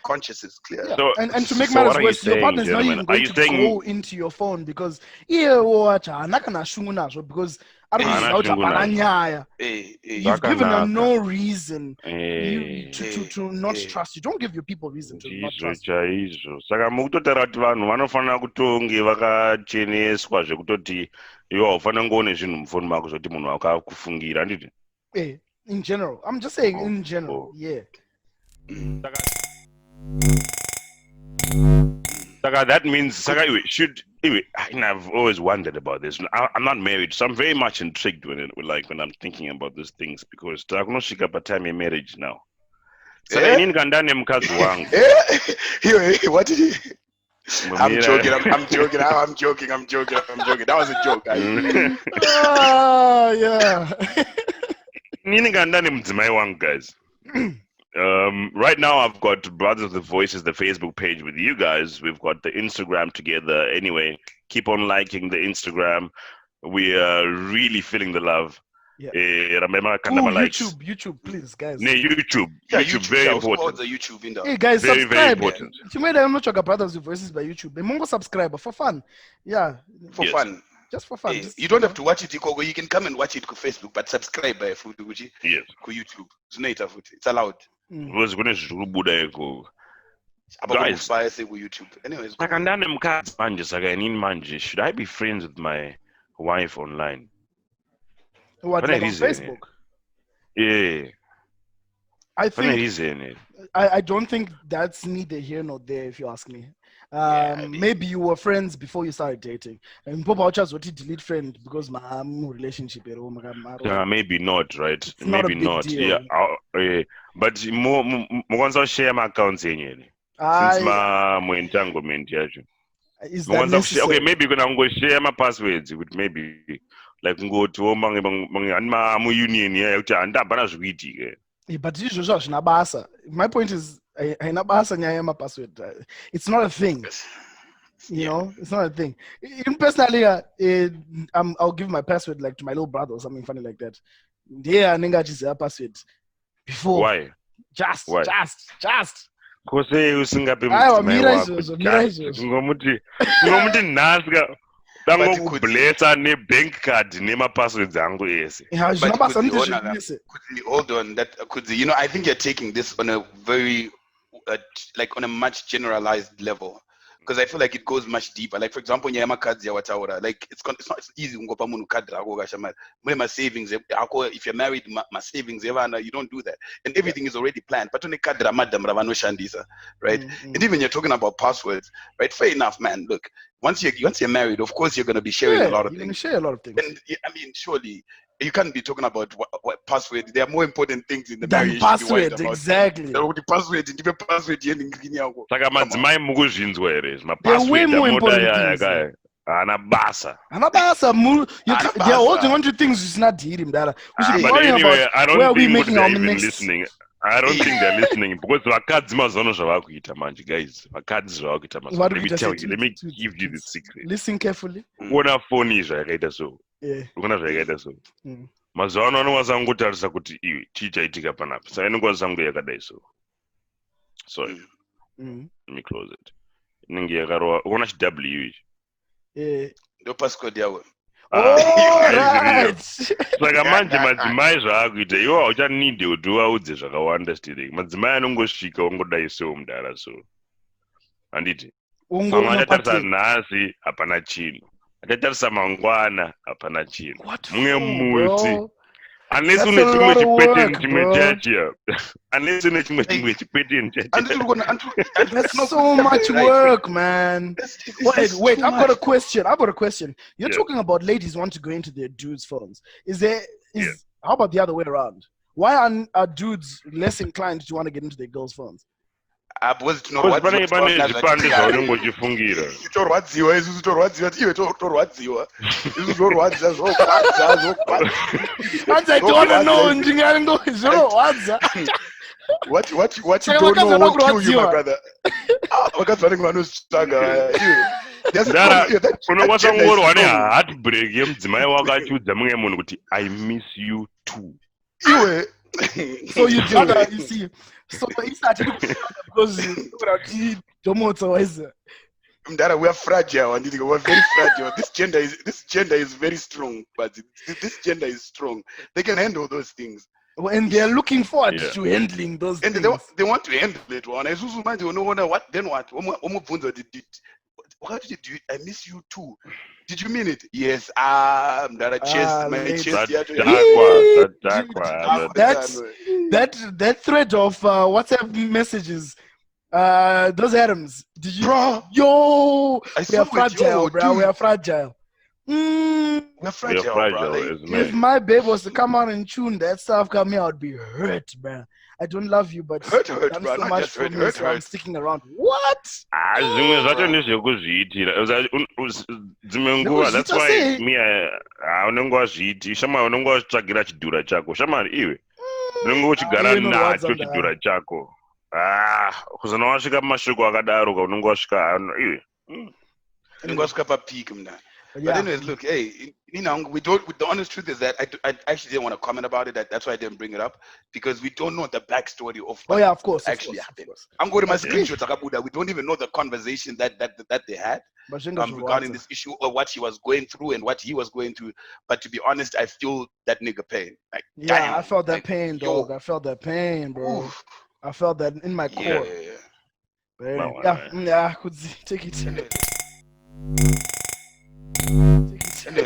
conscience is clear.
Yeah. So, and to make matters worse, your partner is not even going to go into your phone because because you've given her no reason to not trust you. Don't give your people reason to not trust you.
Saka mukutotara kuti vanhu vanofanira kutonge vakacheneswa zvekutoti iwo ufana ngoone zvinhu mufoni mako zvoti munhu akakufungira nditi.
In general, I'm just saying in general,
Saka that means Saka I've always wondered about this. I'm not married, so I'm very much intrigued when I'm thinking about these things because takunoshika patime marriage now. Saka inini kandane mkazi wangu.
What did you? I'm joking. That was a joke, guys.
Inini kandane mdzimai wangu, guys. Right now I've got Brothers with Voices, the Facebook page with you guys. We've got the Instagram together. Anyway, keep on liking the Instagram. We are really feeling the love. Remember,
YouTube, please, guys.
YouTube. Yeah, YouTube, very important.
The YouTube
hey, guys,
very,
subscribe.
Very important.
You made I'm not talking Brothers with Voices by YouTube. Mongo subscribe for fun. Yeah.
For fun.
Just for fun.
You don't have to watch it. You can come and watch it on Facebook, but subscribe by YouTube. It's allowed.
Guys,
anyways,
should I be friends with my wife online?
What, like on Facebook?
Yeah.
I think I don't think that's neither here nor there, if you ask me. Maybe you were friends before you started dating. And Papa just what delete friend because my relationship at home.
Maybe not, right?
It's
Maybe
not a big deal.
Yeah. But more once I share my accounts since my entanglement
is that necessary?
Okay, maybe you're gonna go share my passwords with maybe like go to my union
But my point is password. It's not a thing. You know, it's not a thing. Even personally, I'll give my password like to my little brother or something funny like that. Yeah, nigga just a password before.
Why?
Just.
Kose usingape ngomuti nasika tangokublessa ne-bank card nema-passwords angu ese.
Hold on, that could you know, I think you're taking this on a very like on a much generalized level. Because I feel like it goes much deeper. Like, for example, like it's not easy my savings. If you're married, my savings, you don't do that. And everything is already planned. But right? And even you're talking about passwords, right? Fair enough, man. Look, once you're married, of course you're gonna be sharing a lot of things.
You're gonna share a lot of things.
And I mean, surely you can't be talking about what password. There are more important things in the
than
marriage.
Password, exactly.
The password, the password.
There are way more important things.
Anabasa.
They're holding on to things it's not dealing. We should be worrying about where we making our next.
Listening. I don't think they're listening because guys. Let me tell you. Let me give you the secret.
Listen carefully.
Yeah. Mazuva ano wasangotarisa kuti iwe chii chaitika panapa saka inenge wazangu yakadai so sorry let me close it inenge yakarova ukaona chiw ichi
ndo passcode yawo
saka manje madzimai zvaakuita iwo hauchanide kuti uvaudze zvakawanda stiring madzimai anongosvika wangodai sewo mudhara so handiti pamwe achatarisa nhasi hapana chinhu achatarisa mangwana hapana chinhu mumwe muti unless une chimwe chikweteni chimwe chachiya unless une chimwe chikweteni chachiya.
That's so much work, man. Wait, I've got a question. You're talking about ladies want to go into their dudes' phones. How about the other way around? Why are dudes less inclined to want to get into their girls' phones?
Because to know what's going What you don't know will kill you, my brother.
I miss you too.
So you see. So he started because
we are fragile and we're very fragile. This gender is very strong, but this gender is strong. They can handle those things.
And they're looking forward to handling those things.
And they want to handle it. What then what? What did you do? I miss you too. Did you mean it? Yes. That
thread of WhatsApp messages. Those atoms. Did you?
Bro,
we are fragile, bro. We are fragile.
We're fragile, bro.
If my babe was to come out and tune that stuff, come here, I'd be hurt, man. I don't love you, but
hurt,
I'm
bro.
so much for me, so I'm sticking around. What?
That's why me unongozviti shama unongotsvagira chidhura chako shamari iwe unongochigara nacho chidhura chako kuzana wasvika mashoko akadaro unonge wasvika iwe
unonge wasvika papiki mna. But anyways, look, hey, you know, the honest truth is that I actually didn't want to comment about it. That's why I didn't bring it up, because we don't know the backstory of what
of course,
actually happened. I'm going to my screenshots. We don't even know the conversation that they had regarding this issue or what she was going through and what he was going through. But to be honest, I feel that nigga pain. Like, damn,
I felt that pain, dog. I felt that pain, bro. Oof. I felt that in my core. I could take it.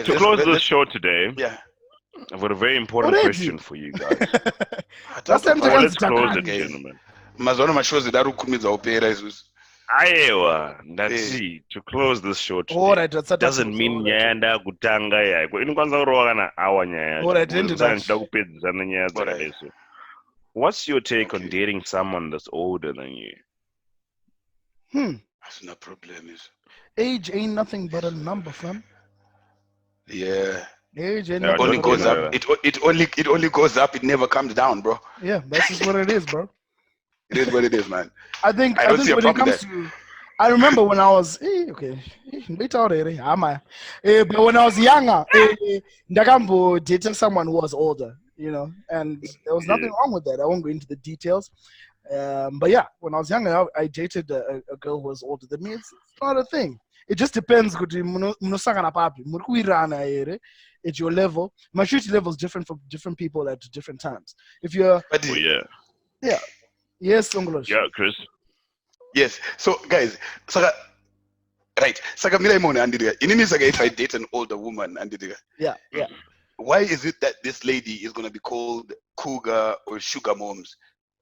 To close this show today, I've got a very important question for you guys.
Last time
Let's close it, gentlemen.
Mazono mashozi dari kukumidza upera isusu.
Aiwa, ndati to close this show today doesn't mean nyaya ndakutanga yaiko inokwanisa kurova kana awa nyaya yacho kupedzisana nyaya dzakadaiso. What's your take on dating someone that's older than you?
That's no problem.
Age ain't nothing but a number, fam.
Yeah.
Age ain't
It only goes up. It only goes up. It never comes down, bro.
Yeah, that's just what it is, bro.
It is what it is, man.
I think when it comes to, I remember when I was but when I was younger, Ndakambo dated someone who was older, you know, and there was nothing wrong with that. I won't go into the details. But yeah, when I was younger, I dated a girl who was older than me. It's not a thing. It just depends. At your level, maturity level is different for different people at different times. If you're, yes, Ongolosh.
Yeah, Chris.
Yes. So guys, right. If I date an older woman,
yeah.
Why is it that this lady is gonna be called cougar or sugar moms?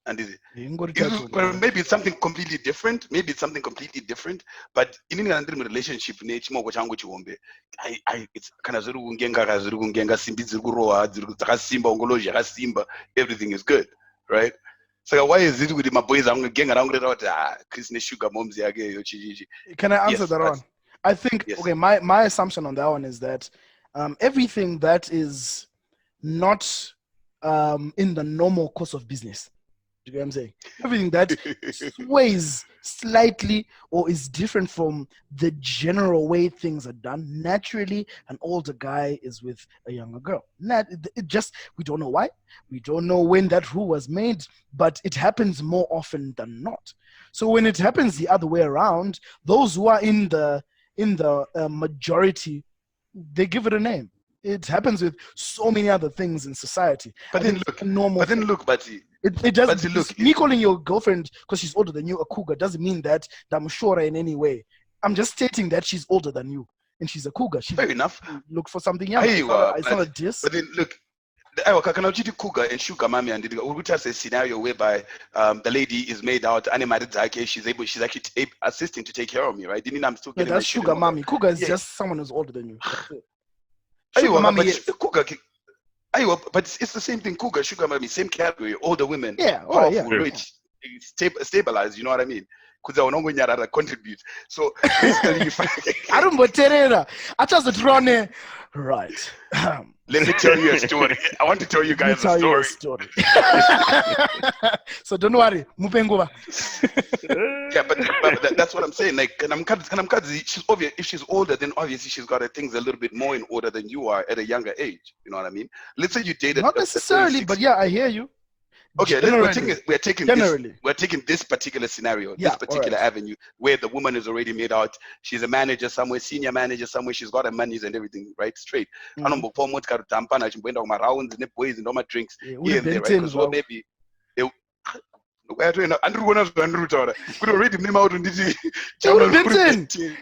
And maybe it's something completely different. But in a relationship, it's kind of everything is good, right? So why is it with my boys? I'm going around Chris sugar moms.
Can I answer that one? I think my assumption on that one is that everything that is not in the normal course of business. Do you get what I'm saying? Everything that sways slightly or is different from the general way things are done. Naturally, an older guy is with a younger girl. We don't know why. We don't know when that rule was made, but it happens more often than not. So when it happens the other way around, those who are in the majority, they give it a name. It happens with so many other things in society.
But then look,
it doesn't look. Me calling your girlfriend because she's older than you a cougar doesn't mean that I'm sure in any way. I'm just stating that she's older than you and she's a cougar.
Fair enough.
Look for something younger. It's not a diss.
But then look, cougar and sugar mommy and we just a scenario whereby the lady is made out animated she's actually assisting to take care of me, right? I'm still getting
that's sugar mommy. Cougar is just someone who's older than you.
But it's the same thing. Cougar, sugar mommy, same category. Older women,
powerful,
rich, stabilized. You know what I mean? Because I want to contribute. So basically,
I don't want to. I just run it. Right.
Let me tell you a story. I want to tell you guys a story.
So don't worry.
Yeah, but that's what I'm saying. Like, she's obvious. If she's older, then obviously she's got her things a little bit more in order than you are at a younger age. You know what I mean? Let's say you dated.
Not necessarily, but yeah, I hear you.
Okay, we're taking this particular scenario, this particular avenue where the woman is already made out. She's a manager somewhere, senior manager somewhere. She's got her monies and everything, right? Straight. I don't know my rounds and boys and all my drinks here and there, right? Because maybe could already name out on this.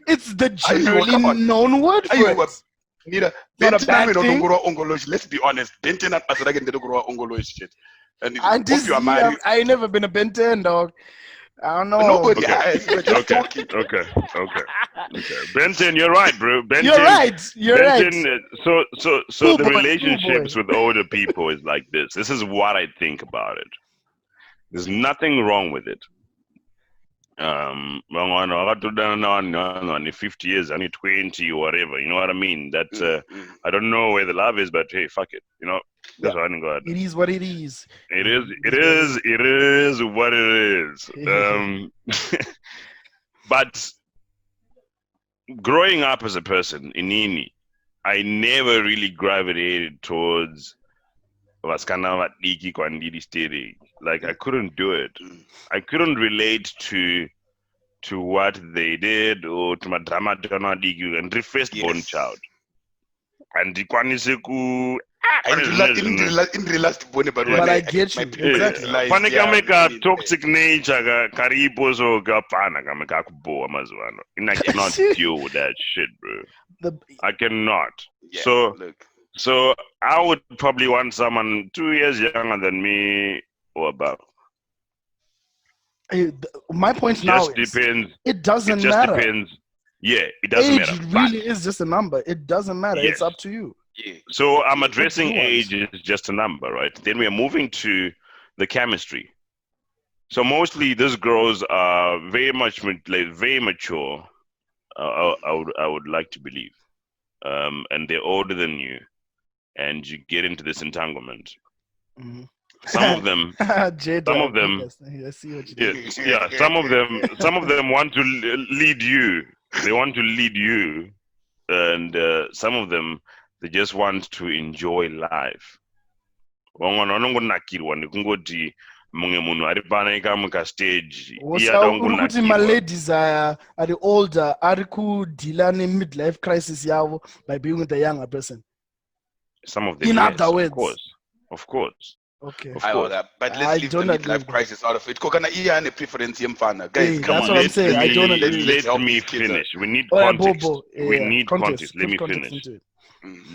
It's the generally known word for it.
Not a bad thing. Let's be honest. And if you are married,
I ain't never been a Ben 10 dog. I don't know.
Nobody
has. Okay. Ben 10, you're right, bro.
You're right.
So the relationships with older people is like this. This is what I think about it. There's nothing wrong with it. 50 years, only 20 or whatever. You know what I mean? That I don't know where the love is, but hey, fuck it. You know, that's what I got.
It is what it is.
It is what it is. But growing up as a person in Nini, I never really gravitated towards like I couldn't do it. I couldn't relate to what they did or to my drama and the firstborn child. And the
but I get you. Exactly.
Toxic nature karibu so kapana kamekakuboa mazwana. I cannot deal with that shit, bro. I cannot.
Yeah,
so
look.
So I would probably want someone 2 years younger than me or above.
My point now is
Depends.
it doesn't
It just
matter.
depends. Yeah, it doesn't
Age
matter.
really is just a number. It doesn't matter.
Yes.
It's up to you.
Yeah.
So I'm
you
addressing
want.
age is just a number, right? Then we are moving to the chemistry. So mostly these girls are very mature. I would like to believe, and they're older than you, and you get into this entanglement.
Mhm.
Some of them,
Jada,
some of them,
I see what you
yeah,
did.
yeah. Some of them want to lead you. They want to lead you, and some of them they just want to enjoy life. Vamwe vanongonakirwa nekungoti mumwe munhu ari pana ikamuka stage iye ada
uri kuti
kungonakirwa.
maladies are older ari kudhila ne-midlife crisis yavo by being with a younger person.
Some of them,
In
yes,
other words.
of course.
Okay.
Of
I know
course.
that, but
I
let's leave the
don't agree
midlife
with that.
crisis out of it. Kokana iya ane preference yemfana. Guys,
Hey,
come
that's
on.
what I'm saying. I don't agree.
Let's help
Let me
these kids out.
finish. We need
Oh, yeah,
context.
Bobo.
We
Yeah,
need context. Let
Put
me
context
finish.
into it.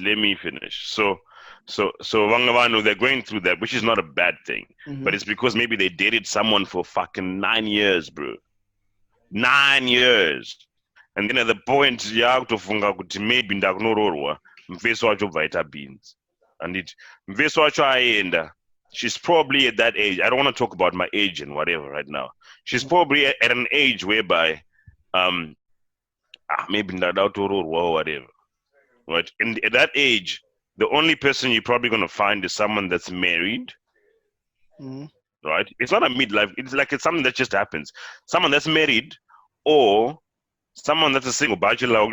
Let me finish. So Vangavano, they're going through that, which is not a bad thing.
Mhm.
But it's because maybe they dated someone for fucking 9 years, bro. 9 years. And then at the point, yakutofunga kuti maybe ndakunororwa, mfeso wacho bvaita beans. And mfeso wacho aenda. She's probably at that age. I don't want to talk about my age and whatever right now. She's probably at an age whereby maybe ndakutororwa or whatever. Right? And at that age, the only person you're probably going to find is someone that's married.
Mhm.
Right? It's not a midlife. It's like it's something that just happens. Someone that's married or someone that's a single bachelor. Like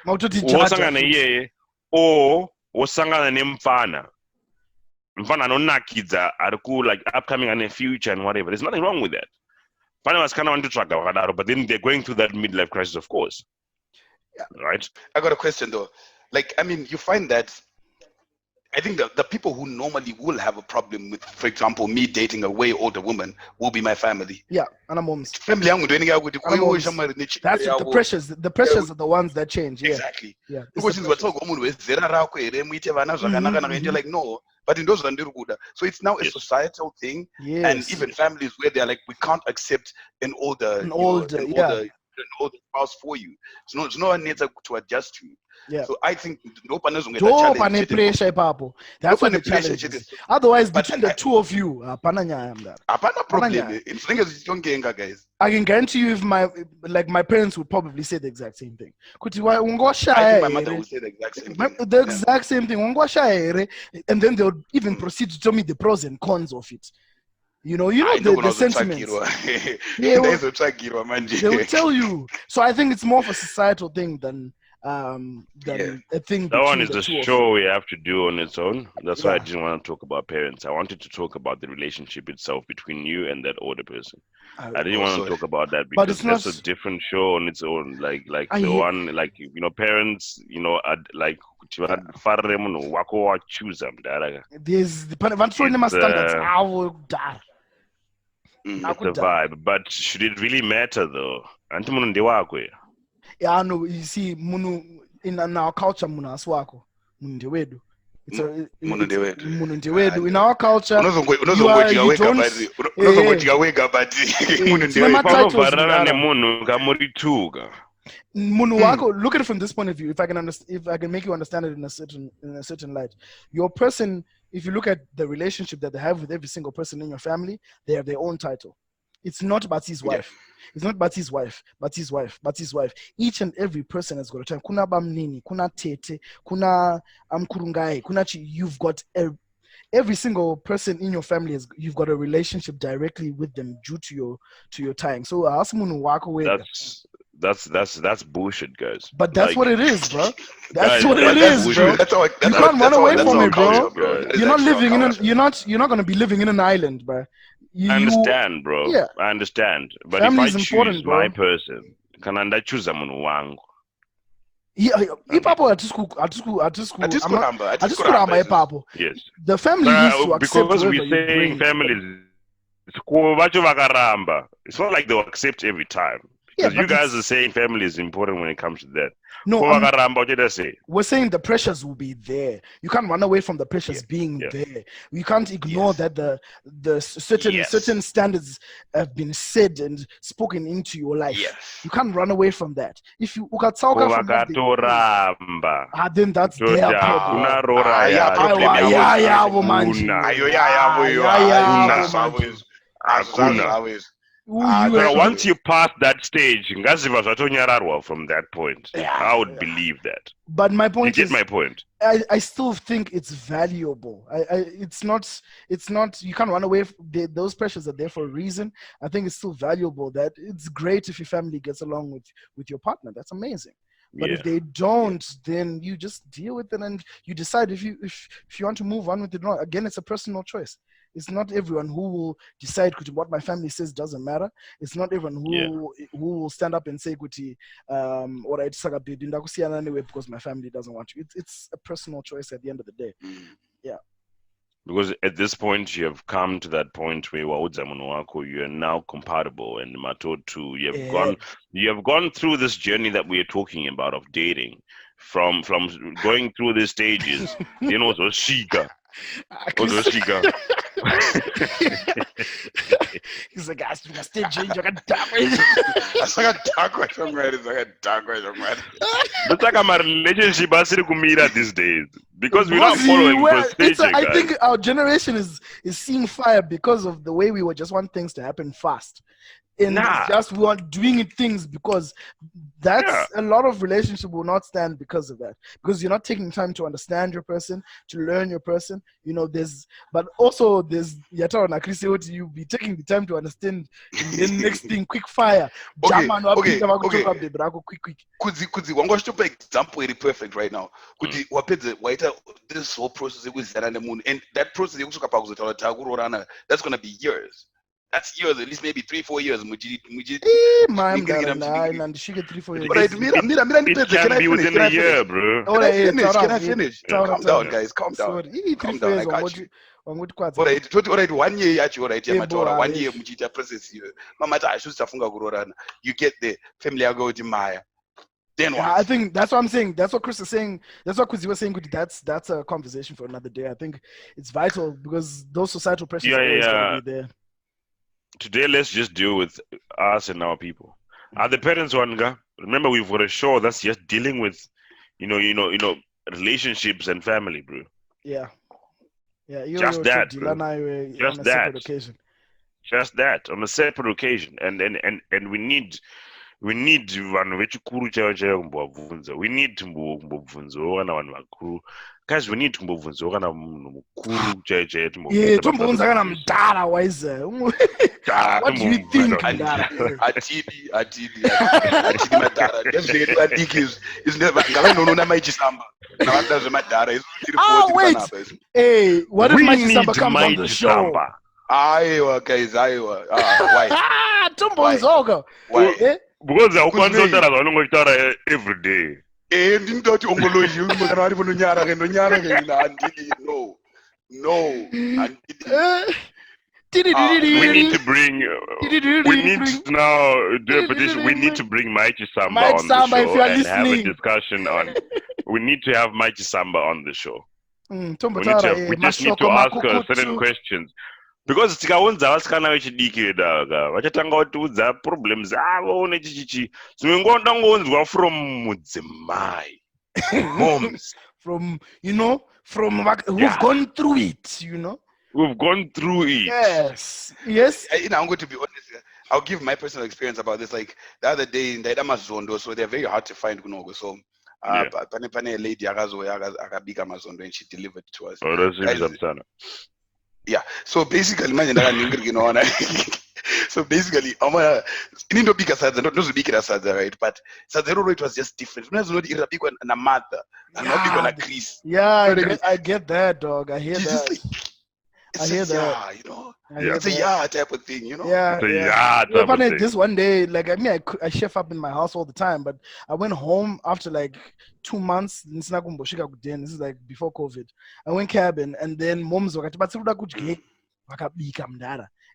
Mautoti
wosangana
jaja,
iyeye or wosangana nemfana. Mfana anonakidza ari ku like upcoming and future and whatever. There's nothing wrong with that. Fana vasikana vanototsvaga vakadaro, but then they're going through that midlife crisis, of course.
Yeah.
Right?
I got a question though. Like, I mean, you find that I think the people who normally will have a problem with, for example, me dating a way older woman will be my family.
Yeah, and I'm moms.
Family yangu ndio inenge yakuti
Ana moms.
kuyo shamari nechi-
That's
yavo.
the pressures. The pressures are the ones that change. Yeah.
Exactly.
Yeah. it's
Because
the
since
pressures.
watsoga umunhu wezera rako here muite vana zvakanaka naka, and you're like, no, but in those ndiri kuda. So it's now a
Yes.
societal thing,
Yes.
and even families where they're like, we can't accept an older spouse for you. So no one needs to adjust to you.
Yeah.
So I think no one knows
Ndo pane pressure ipapo. That's what the challenge is. Otherwise,
But
between the two of you, hapana nyaya mdara.
Hapana problem.
Hapana
It's thing is chongenga, guys.
I can guarantee you, if my parents would probably say the exact same thing. Kuti wa
I
ungoshaya
think my mother
here.
will say the exact same thing.
The exact same thing. Ungoshaya here, and then they'll even proceed to tell me the pros and cons of it. You know the sentiments.
They
They will tell you. So I think it's more of a societal thing than a thing.
That one
between
is
the
the
two of
show we have to do on its own. That's why I
Yeah.
didn't want to talk about parents. I wanted to talk about the relationship itself between you and that older person.
you.
I didn't want
also-
to talk about that
But
because
it's
that's
not-
a different show on its own. Like
I
the
hear-
one, like, parents, are like farre munhu wako wachuza mudara.
There's the standards.
It's a vibe, but should it really matter though? Anti munhu ndewakwe.
Yeah, I know. You see, munu in our culture, munu aswako, munu ndewedu.
Munhu ndewedu.
Munu ndewedu. In our culture,
unozongotika wega but munhu ndewedu.
titles
Panovharana
mudara.
nemunhu kamurituka.
Munu wako, look at it from this point of view. If I can make you understand it in a certain light, your person. If you look at the relationship that they have with every single person in your family, they have their own title. It's not Bati's wife. It's not Bati's wife. Bati's wife. Each and every person has got a time. Kuna bamnini, kuna tete, kuna kurungai, kuna chi. You've got every single person in your family you've got a relationship directly with them due to your time. So asmunu wako wega.
That's bullshit, guys.
But that's
Like,
what it is, bro. That's
Guys,
what it
that's
is, bro.
That's how
You can't run away from it, bro.
That is
You're not
actually
living
our
in
culture.
you're not gonna be living in an island, bro.
I understand, bro.
Yeah.
I understand. But
Family
if
is
I
important,
choose
bro.
my person, kana ndachuza munhu wangu.
Ipapo atikuramba
Atikuramba
ipapo.
Yes.
The family needs to accept
Because
whoever
we're
you
saying
bring.
families, vacho vakaramba. It's not like they'll accept every time. Because you guys are saying family is important when it comes to that.
No,
Say?
We're saying the pressures will be there. You can't run away from the pressures being there. You can't ignore that the certain standards have been said and spoken into your life.
Yes.
You can't run away from that. If you ukatsoka from what then that's their problem.
Once you pass that stage, from that point. I would believe that.
But my point
is, my point.
I still think it's valuable. It's not. You can't run away. Those pressures are there for a reason. I think it's still valuable. That it's great if your family gets along with your partner. That's amazing. But if they don't, then you just deal with it and you decide if you want to move on with it or not. Again, it's a personal choice. It's not everyone who will decide what my family says doesn't matter. It's not everyone who will stand up and say or I anyway because my family doesn't want you. It's a personal choice at the end of the day. Yeah.
Because at this point you have come to that point where you are now compatible and matotu. You have gone through this journey that we are talking about of dating, from going through the stages. Shika.
He's like, I still change. I got dark.
It's like a dark way somewhere.
But like my relationship these days because we're not following procedure.
I think our generation is seeing fire because of the way we just want things to happen fast. And just we are doing things because a lot of relationship will not stand because of that. Because you're not taking time to understand your person, to learn your person. But also you'll be taking the time to understand the next thing, quick fire.
Okay. Quick. Kudzi, one gosh to example really perfect right now. Kudzi, this whole process with and the moon, and that process that's gonna be years. That's years, at least maybe 3-4 years.
It can be within a year, bro.
Can I finish? Calm down, guys. Calm down. I got you. Alright, 1 year actually, alright, 1 year muchita process here. Mama I should safunga kurorana. You get the family ago to Maya. Then what?
I think that's what I'm saying. That's what Chris is saying. That's what Kuzi was saying. That's a conversation for another day. I think it's vital because those societal pressures are always going to be there.
Today, let's just deal with us and our people. Are the parents one guy? Remember, we've got a show that's just dealing with, relationships and family, bro.
Yeah.
Just that, bro. Just that. Just that on a separate occasion, and we need vanhu vechikuru chaivo chaivo kumbovabvunza. We need to kumbobvunzawo kana vanhu vakuru. Guys, we need to kumbobvunzawo kana munhu mukuru chaivo chaivo
tombobvunza kana mudhara waiza. What do you think, Mudhara?
Atidi madhara. Definitely adiki is never ngavanoona maichisamba. Navanda zvemadhara is
wait. Hey, what if Maichisamba comes on the show?
Aiwa guys, aiwa. Why?
Tombonzoga.
Why?
Because I can't do that every day.
Ndinoti ongoloji umukana ari munonyara andidi no
we need to bring we need to bring Maichisamba on the show and have a discussion on we need to have Maichisamba on the show. We just need to ask her certain questions. Because tikaunza vasikana vechidiki daga vachatanga kutiudza problems avo nechichichi zvinongoda ngonzwa from mudzimai moms
from who've gone through it,
we've gone through it.
Yes
I'm going to be honest. I'll give my personal experience about this. Like the other day in the Amazondo, so they're very hard to find kunogo. So pane lady akabika Amazondo and she delivered to us. Yeah, so basically, so basically, not big as right? But Sazero it was just different. It was not a big one and a mother, and not big on a Chris.
Yeah, I get that, dog. I hear that.
I hear that. It's a type of thing,
Yeah. This one day, I chef up in my house all the time, but I went home after 2 months. This is before COVID. I went cabin, and then mom's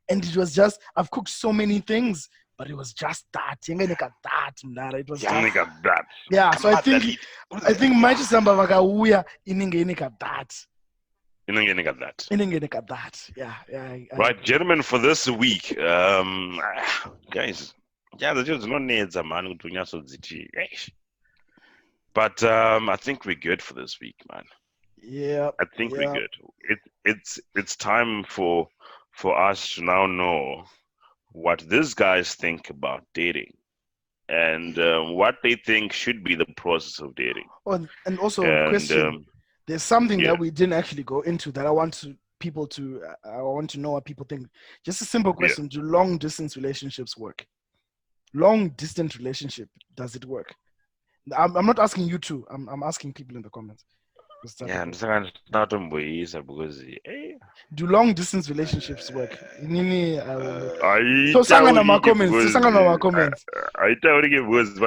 and it was just I've cooked so many things but it was just that. It was
Yeah,
just
that.
yeah. So I think Maichisamba vakauya inenge ineka that. Inenge that. Yeah.
Right, gentlemen, for this week, guys, yeah, the just no needs a man to nyasoziti. But I think we're good for this week, man.
Yeah.
I think we're good. It's time for us to now know what these guys think about dating and what they think should be the process of dating.
Oh, and also a question. There's something that we didn't actually go into that I want to know what people think. Just a simple question: do long distance relationships work? Long distance relationship, does it work? I'm not asking you two. I'm asking people in the comments.
Yeah, I'm saying not because
do long distance relationships work? Nini,
so
sangana ma comments.
I tell you because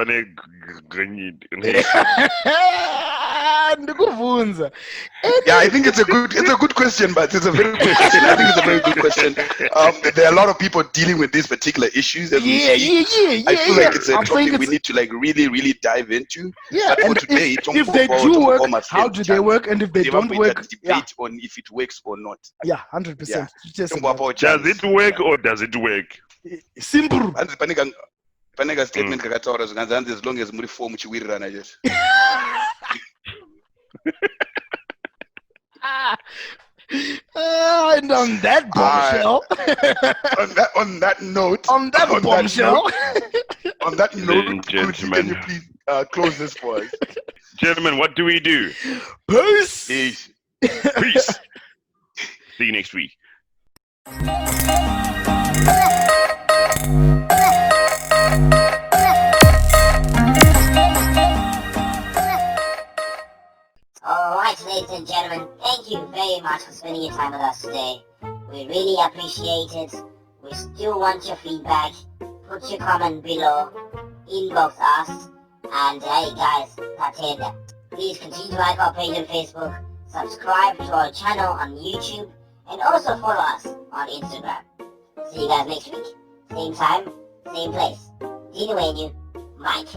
Yeah, I think it's a good question, but it's a very good question. I think it's a very good question. There are a lot of people dealing with these particular issues. I feel like it's a topic we need to like really dive into.
Yeah,
but for today,
if they do work, how do they work? And if they don't work,
debate on if it works or not.
Yeah, 100%.
Does it work or does it work?
Simple.
Panega statement kakataura zvikanzi as long as muri four muchiwirirana chete.
And on that bombshell,
on that note,
gentlemen,
can you please close this for us?
Gentlemen, what do we do?
Peace.
See you next week.
Alright, ladies and gentlemen, thank you very much for spending your time with us today. We really appreciate it. We still want your feedback. Put your comment below, inbox us, and hey guys, that's it. Please continue to like our page on Facebook, subscribe to our channel on YouTube, and also follow us on Instagram. See you guys next week. Same time, same place. Dino and you, Mike.